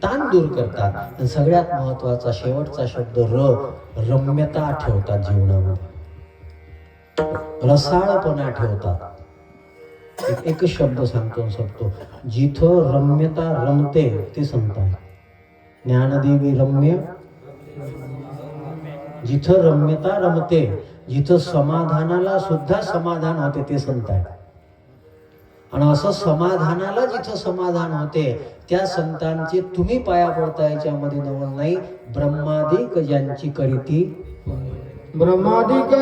ताण दूर करतात. आणि सगळ्यात महत्वाचा शेवटचा शब्द रम्यता ठेवतात जीवनामध्ये. रसाळपणा ठेवतात. एक शब्द सांगतो संपतो. जिथं रम्यता रमते ते संत आहे. ज्ञानदेवी रम्य. जिथं रम्यता रमते, जिथं समाधानाला सुद्धा समाधान होते ते संत आहे. आणि असं समाधानाला जिथं समाधान होते त्या संतांचे तुम्ही पाया पडता याच्यामध्ये नवल नाही. ब्रह्मादिक ज्यांची करीती ब्रह्मादिक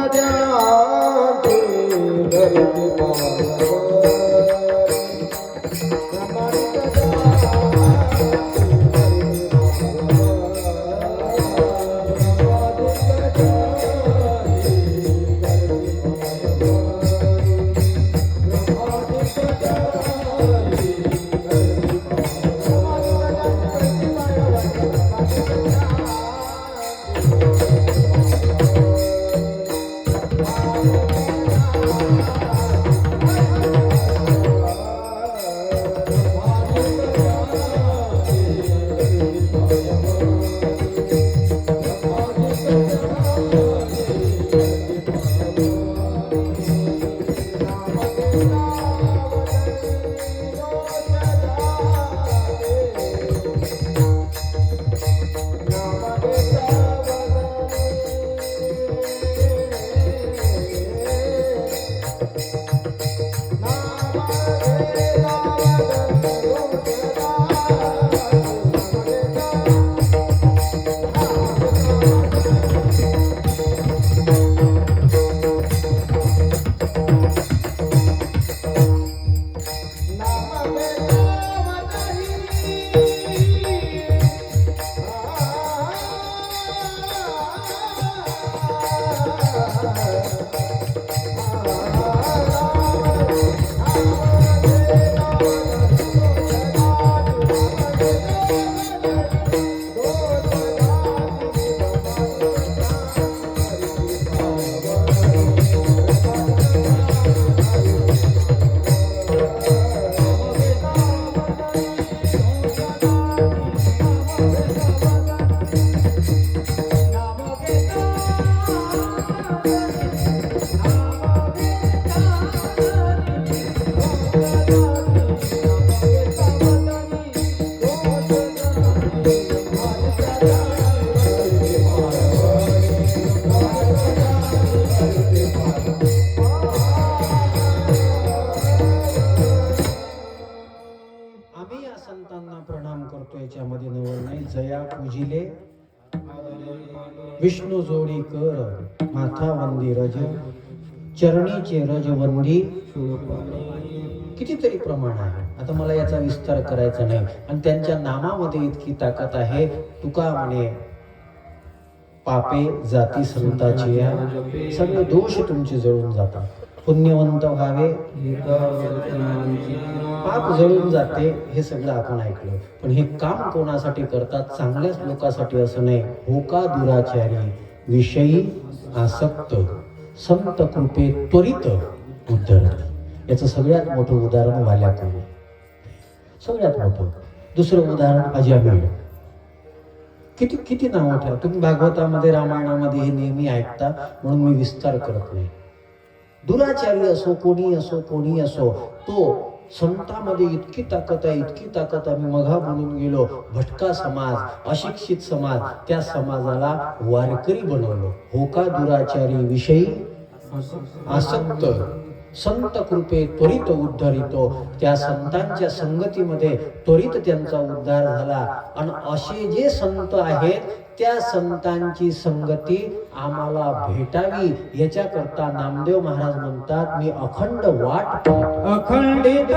जया पूजिले विष्णू जोडी कर माथा वंदी रज चरणीचे रजवंदी कितीतरी प्रमाण आहे. आता मला याचा विस्तार करायचा नाही. आणि त्यांच्या नामामध्ये इतकी ताकद आहे. तुका म्हणे पापे जाती संताची सगळे दोष तुमचे जळून जातात. पुण्यवंत व्हावे पाप जळून जाते. हे सगळं आपण ऐकलं. पण हे काम कोणासाठी करतात? चांगल्याच लोकांसाठी असं नाही. होका दुराचारी विषयी आसक्त संत कृपे त्वरित उद्धरती. याचं सगळ्यात मोठं उदाहरण वाल्याकडे. सगळ्यात मोठं. दुसरं उदाहरण अजामिळ. किती किती नावं ठेवा तुम्ही. भागवतामध्ये रामायणामध्ये हे नेहमी ऐकता म्हणून मी विस्तार करत नाही. दुराचारी असो कोणी असो तो संतांमध्ये इतकी ताकद आहे, इतकी ताकद. आम्ही मघा बोलून गेलो. भटका समाज, अशिक्षित समाज, त्या समाजाला वारकरी बनवलं. होका दुराचारी विषयी आसक्त संत कृपे त्वरित उद्धरितो. त्या संतांच्या संगतीमध्ये त्वरित त्यांचा उद्धार झाला. आणि असे जे संत आहेत त्या संतांची संगती आम्हाला भेटावी याच्याकरता नामदेव महाराज म्हणतात मी अखंड वाट अखंडित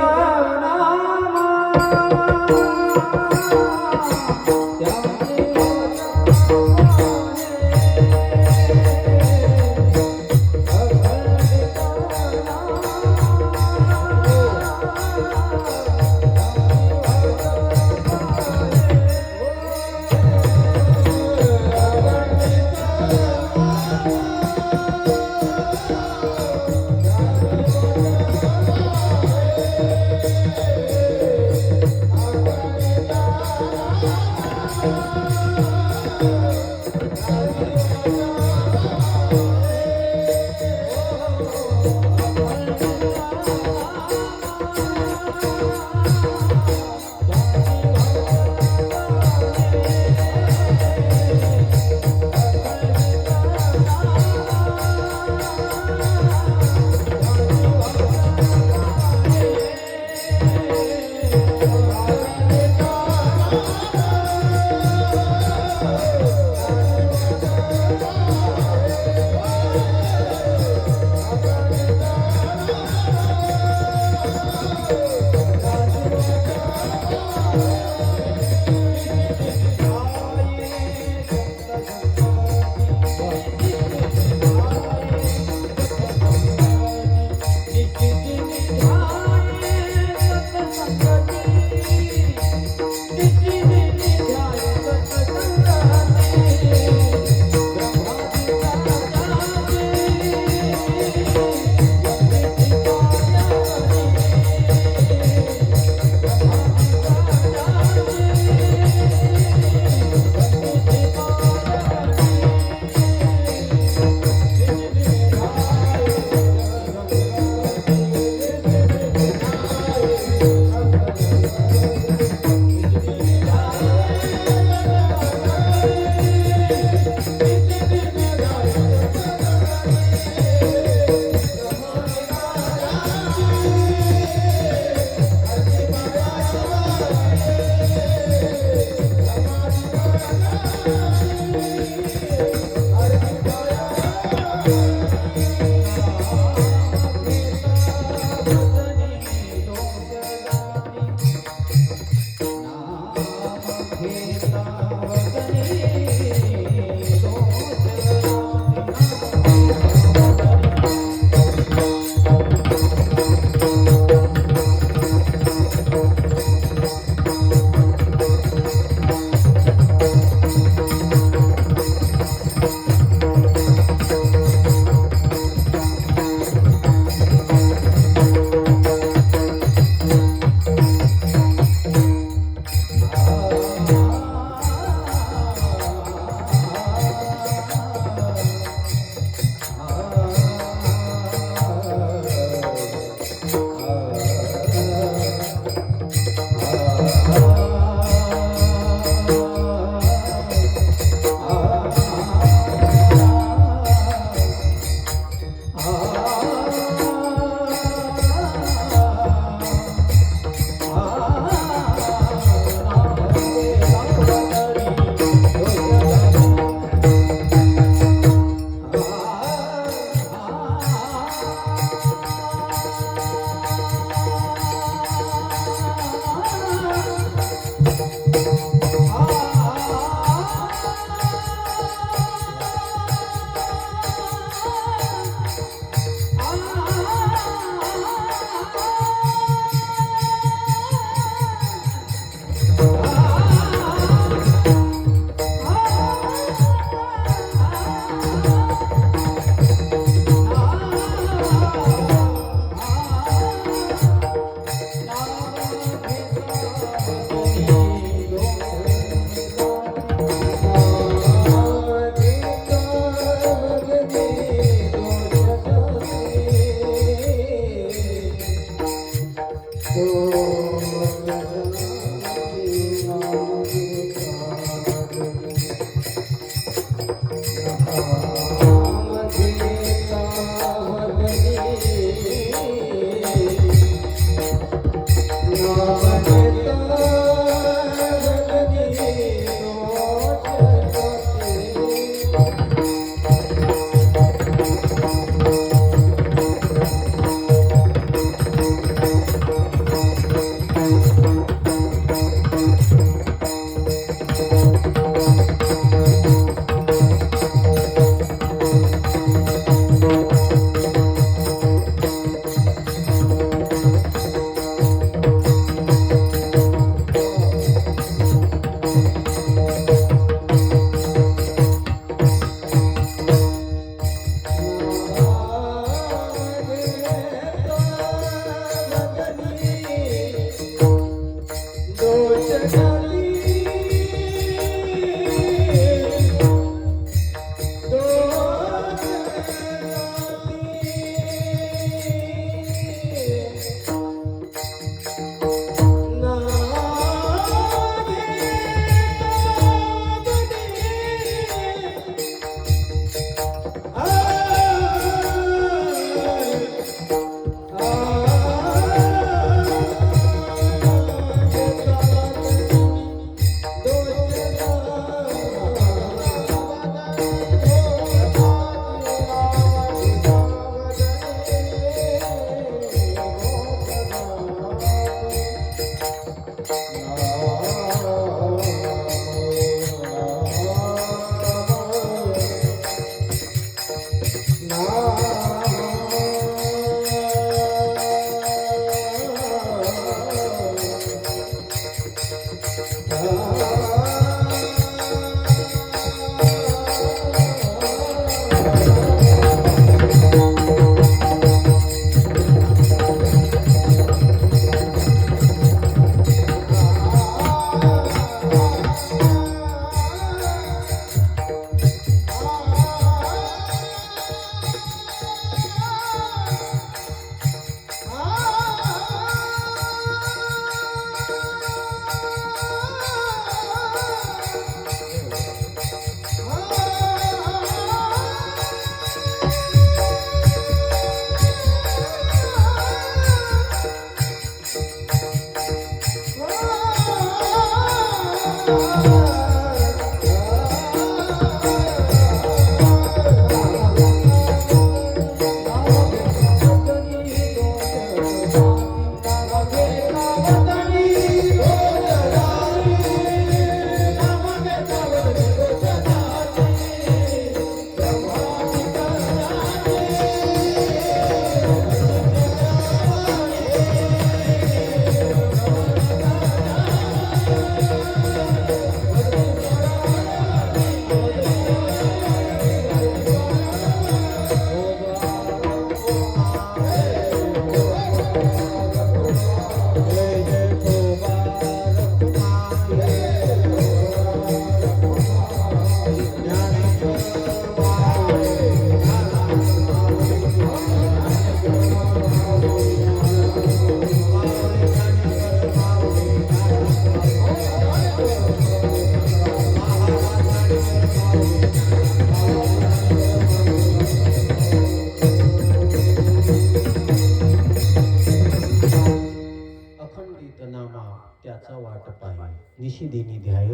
निशिदिनी ध्याय.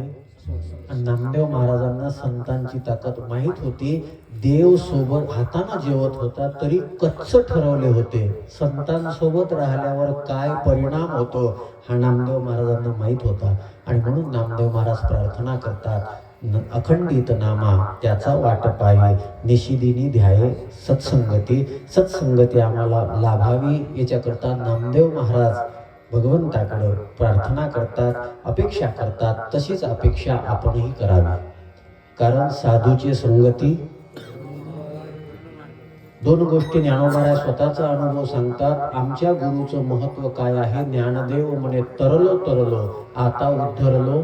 आणि नामदेव महाराजांना संतांची ताकद माहीत होती. देव सोबत हाताना जेवत होता तरी कच्च ठरवले होते. संतांसोबत राहिल्यावर काय परिणाम होतो हा नामदेव महाराजांना माहीत होता. आणि म्हणून नामदेव महाराज प्रार्थना करतात, अखंडित नामा त्याचा वाट पाहे, निशिदिनी ध्याये सत्संगती. सत्संगती आम्हाला लाभावी याच्याकरता नामदेव महाराज भगवंताकडे प्रार्थना करतात, अपेक्षा करतात. तशीच अपेक्षा आपणही करावी. कारण साधूची संगती. दोन गोष्टी ज्ञानोबा स्वतःचा अनुभव सांगतात. आमच्या गुरुचं महत्व काय आहे. ज्ञानदेव म्हणे, तरलो तरलो आता उद्धरलो.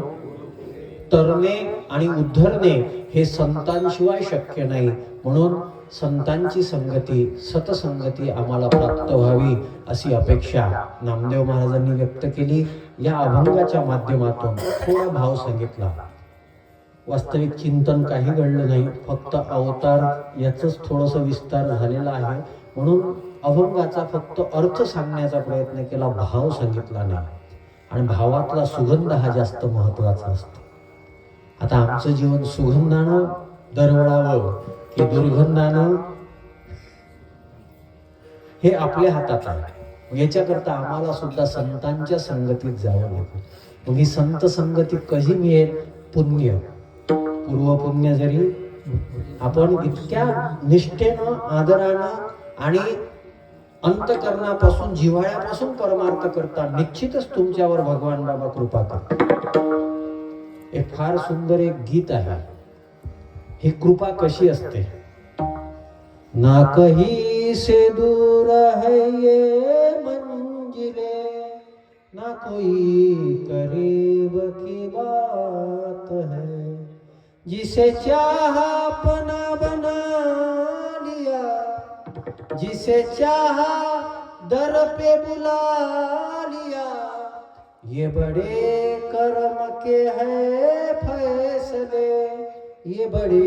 तरणे आणि उद्धरणे हे संतांशिवाय शक्य नाही. म्हणून संतांची संगती, सतसंगती आम्हाला प्राप्त व्हावी अशी अपेक्षा नामदेव महाराजांनी व्यक्त केली. या अभंगाच्या माध्यमातून थोडा भाव सांगितला. वास्तविक चिंतन काही घडलं नाही, फक्त अवतार याचंच थोडंसं विस्तार झालेला आहे. म्हणून अभंगाचा फक्त अर्थ सांगण्याचा प्रयत्न केला, भाव सांगितला नाही. आणि भावातला सुगंध हा जास्त महत्वाचा असतो. आता आमचं जीवन सुगंधानं दरवळावं की दुर्गंधानं हे आपल्या हातात आहे. याच्याकरता आम्हाला सुद्धा संतांच्या संगतीत जावं लागेल. मग ही संत संगती कशी मिळेल? पुण्य, पूर्वपुण्य जरी आपण इतक्या निष्ठेनं, आदरानं आणि अंतकरणापासून, जिव्हाळ्यापासून परमार्थ करता, निश्चितच तुमच्यावर भगवान बाबा कृपा करतात. एक फार सुंदर एक गीत आहे. ही कृपा कशी असते? ना कहीं से दूर है ये मंजिले, ना कोई करीब जिसे चाहा अपना बना लिया, जिसे चाहा दर पे बुला लिया, ये बड़े कर्म के है फैसले, ये बड़ी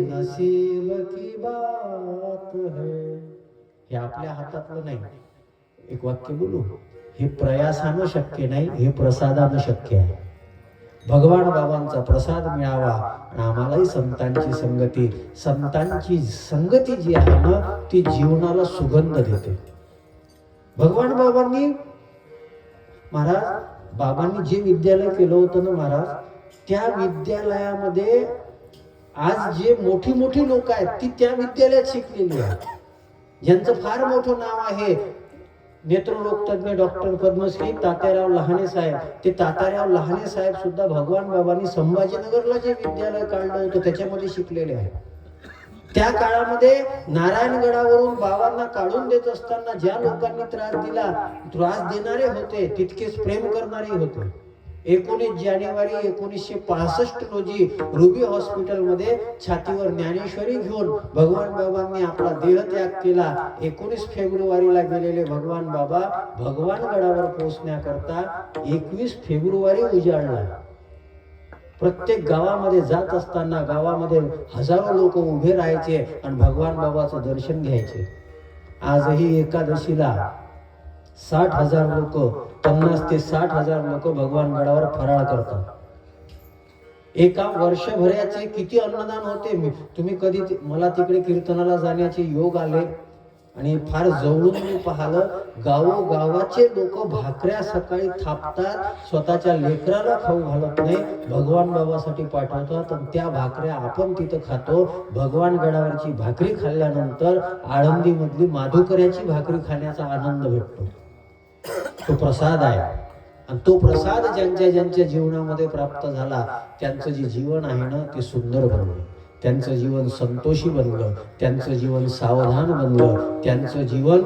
नसीब की बात है. हे आपल्या हातातलं नाही. एक वाक्य बोलू, हे प्रयासानं शक्य नाही, हे प्रसादानं शक्य आहे. भगवान बाबांचा प्रसाद मिळावा आणि आम्हालाही संतांची संगती जी आहे ना ती जीवनाला सुगंध देते. भगवान बाबांनी जे विद्यालय केलं होतं ना महाराज, त्या विद्यालयामध्ये आज जे मोठी मोठी लोक आहेत ती त्या विद्यालयात शिकलेली आहेत. ज्यांचं फार मोठं नाव आहे, नेत्ररोग तज्ञ डॉक्टर पद्मश्री तात्याराव लहाने साहेब. ते तात्याराव लहाने साहेब सुद्धा भगवान बाबांनी संभाजीनगरला जे विद्यालय काढलं होतं त्याच्यामध्ये शिकलेले आहेत. त्या काळामध्ये नारायणगडावरून बाबांना काढून देत असताना ज्या लोकांनी त्रास देणारे होते तितकेच प्रेम करणारे होते. 19 जानेवारी 1965 रोजी रुबी हॉस्पिटलमध्ये छातीवर ज्ञानेश्वरी घेऊन भगवान बाबांनी आपला देहत्याग केला. 19 फेब्रुवारीला गेलेले भगवान बाबा भगवान गडावर पोहोचण्याकरता 21 फेब्रुवारी उजाडला. प्रत्येक गावामध्ये जात असताना गावामध्ये हजारो लोक उभे राहायचे आणि भगवान बाबाचं दर्शन घ्यायचे. आजही एकादशीला 60,000 लोक, 50 ते 60,000 लोक भगवान गडावर फराळ करतात. एका वर्षभराचे किती अन्नदान होते. तुम्ही कधी मला तिकडे कीर्तनाला जाण्याचे योग आले आणि फार जवळून मी पाहिलं, गावोगावाचे लोक भाकऱ्या सकाळी थापतात, स्वतःच्या लेकराला खाऊ घालत नाही, भगवान बाबासाठी पाठवतात आणि त्या भाकऱ्या आपण तिथं खातो. भगवान गडावरची भाकरी खाल्ल्यानंतर आळंदी मधली माधुकऱ्याची भाकरी खाण्याचा आनंद भेटतो. तो प्रसाद आहे आणि तो प्रसाद ज्यांच्या जीवनामध्ये प्राप्त झाला त्यांचं जे जीवन आहे ना ते सुंदर बनलं, त्यांचं जीवन संतोषी बनलं, त्यांचं जीवन सावधान बनलं, त्यांचं जीवन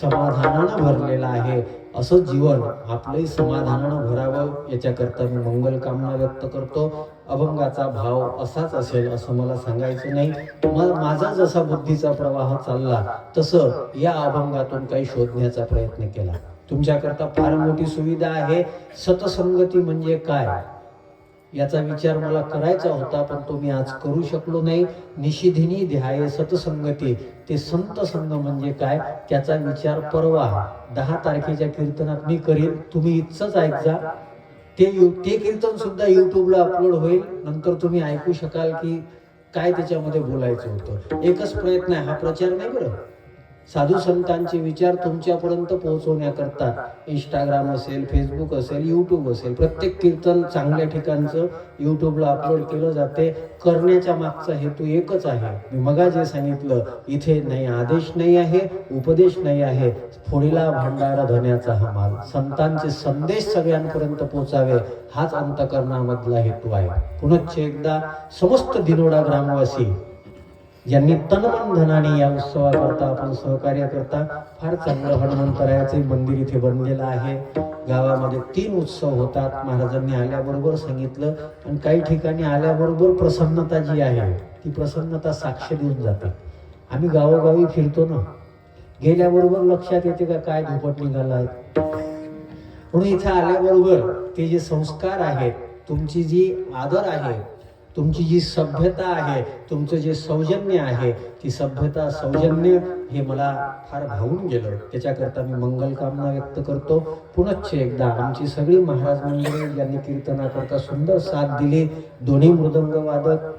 समाधानानं भरलेलं आहे. असं जीवन आपलंही समाधानानं भरावं याच्याकरता मी मंगल कामना व्यक्त करतो. अभंगाचा भाव असाच असेल असं मला सांगायचं नाही. माझा जसा बुद्धीचा प्रवाह चालला तसं या अभंगातून काही शोधण्याचा प्रयत्न केला. तुमच्याकरता फार मोठी सुविधा आहे. सतसंगती म्हणजे काय याचा विचार मला करायचा होता पण तो मी आज करू शकलो नाही. निशिधिनी ध्याये सतसंगती, ते संत संग म्हणजे काय त्याचा विचार परवा 10 तारखेच्या कीर्तनात मी करीन. तुम्ही इथंच ऐका. ते कीर्तन सुद्धा युट्यूबला अपलोड होईल. नंतर तुम्ही ऐकू शकाल की काय त्याच्यामध्ये बोलायचं होतं. एकच प्रयत्न आहे, हा प्रचार नाही बरं, साधू संतांचे विचार तुमच्यापर्यंत पोहोचवण्याकरता इंस्टाग्राम असेल, फेसबुक असेल, यूट्यूब असेल, प्रत्येक कीर्तन चांगल्या ठिकाणचं यूट्यूबला अपलोड केलं जाते. करण्याच्या मागचा हेतू एकच आहे. मी मगा जे सांगितलं, इथे नाही आदेश नाही आहे, उपदेश नाही आहे, फोडीला भांडारा धण्याचा हा माल. संतांचे संदेश सगळ्यांपर्यंत पोचावे हाच अंतकरणामधला हेतू आहे. पुनश्च एकदा समस्त दिनोडा ग्रामवासी ज्यांनी तनमन धनाने या उत्सवाकरता आपण सहकार्य करता, फार चांगलं हनुमंतरायाचे मंदिर इथे बनलेलं आहे. गावामध्ये 3 उत्सव होतात. महाराजांनी आल्याबरोबर सांगितलं आणि काही ठिकाणी आल्याबरोबर प्रसन्नता जी आहे ती प्रसन्नता साक्ष देऊन जाते. आम्ही गावोगावी फिरतो ना, गेल्याबरोबर लक्षात येते का काय धुपट निघाला आहे. म्हणून इथे आल्याबरोबर ते जे संस्कार आहेत, तुमची जी आदर आहे, तुमची जी सभ्यता आहे, तुमचं जे सौजन्य आहे, ती सभ्यता सौजन्य हे मला फार भावून गेलं. त्याच्याकरता मी मंगल कामना व्यक्त करतो. पुनश्च एकदा आमची सगळी महाराज मंडळी ज्यांनी कीर्तनाकरता सुंदर साथ दिली, दोन्ही मृदंग वादक,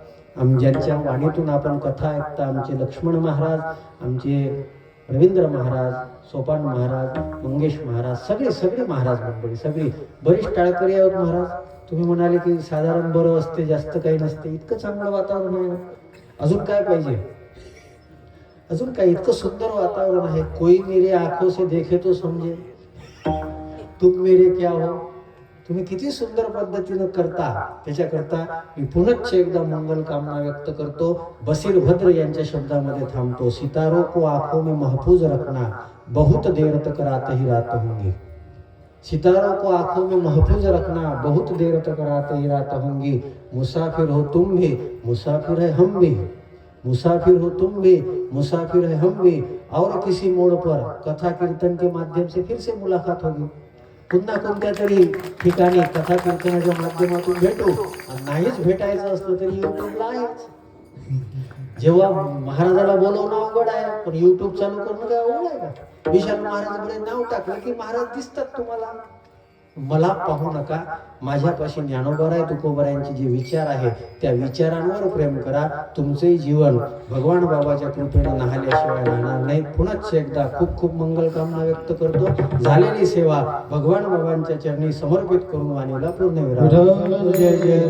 ज्यांच्या वाणीतून आपण कथा ऐकता, आमचे लक्ष्मण महाराज, आमचे रवींद्र महाराज, सोपान महाराज, मंगेश महाराज, सगळी महाराज मंडळी, सगळी बरीच टाळकरी आहोत महाराज. तुम्ही म्हणाले की साधारण बरं असते, जास्त काही नसते. इतकं चांगलं वातावरण आहे, अजून काय पाहिजे? अजून काय? इतकं सुंदर वातावरण आहे. कोई मेरे आंखों से देखे तो समजे तुम मेरे क्या हो. तुम्ही किती सुंदर पद्धतीनं करता. त्याच्याकरता मी पुनश्च एकदा मंगल कामना व्यक्त करतो. बसीर भद्र यांच्या शब्दामध्ये थांबतो. सितारों को आंखों में महफूज रखना, बहुत देर तक रात ही रात होंगी. सितारों को आंखों में महफूज रखना, बहुत देर तक रातें रात होंगी, मुसाफिर हो तुम भी, मुसाफिर है हम भी, मुसाफिर हो तुम भी, मुसाफिर है हम भी, और किसी मोड़ पर कथा कीर्तन के माध्यम से फिर से मुलाकात होगी. पुन्हा कोणत्या तरी ठिकाणी कथा कीर्तनाच्या माध्यमातून भेटू. आणि नाहीच भेटायचं असलं तरी युट्यूबला आहेच. जेव्हा महाराजाला बोलवणं अवघड आहे, पण युट्यूब चालू करणं काय अवघड आहे का? विशाल महाराजांकडे नाव टाकलं की महाराज दिसतात तुम्हाला. मला पाहू नका, माझ्यापाशी ज्ञानोबराय तुकोबरायांचे जे विचार आहेत त्या विचारांवर प्रेम करा. तुमचंही जीवन भगवान बाबाच्या कृपेने नाहल्याशिवाय राहणार नाही. पुनश्च एकदा खूप खूप मंगल कामना व्यक्त करतो. झालेली सेवा भगवान बाबांच्या चरणी समर्पित करून वाणीला पूर्ण विराम. विठ्ठल जय जय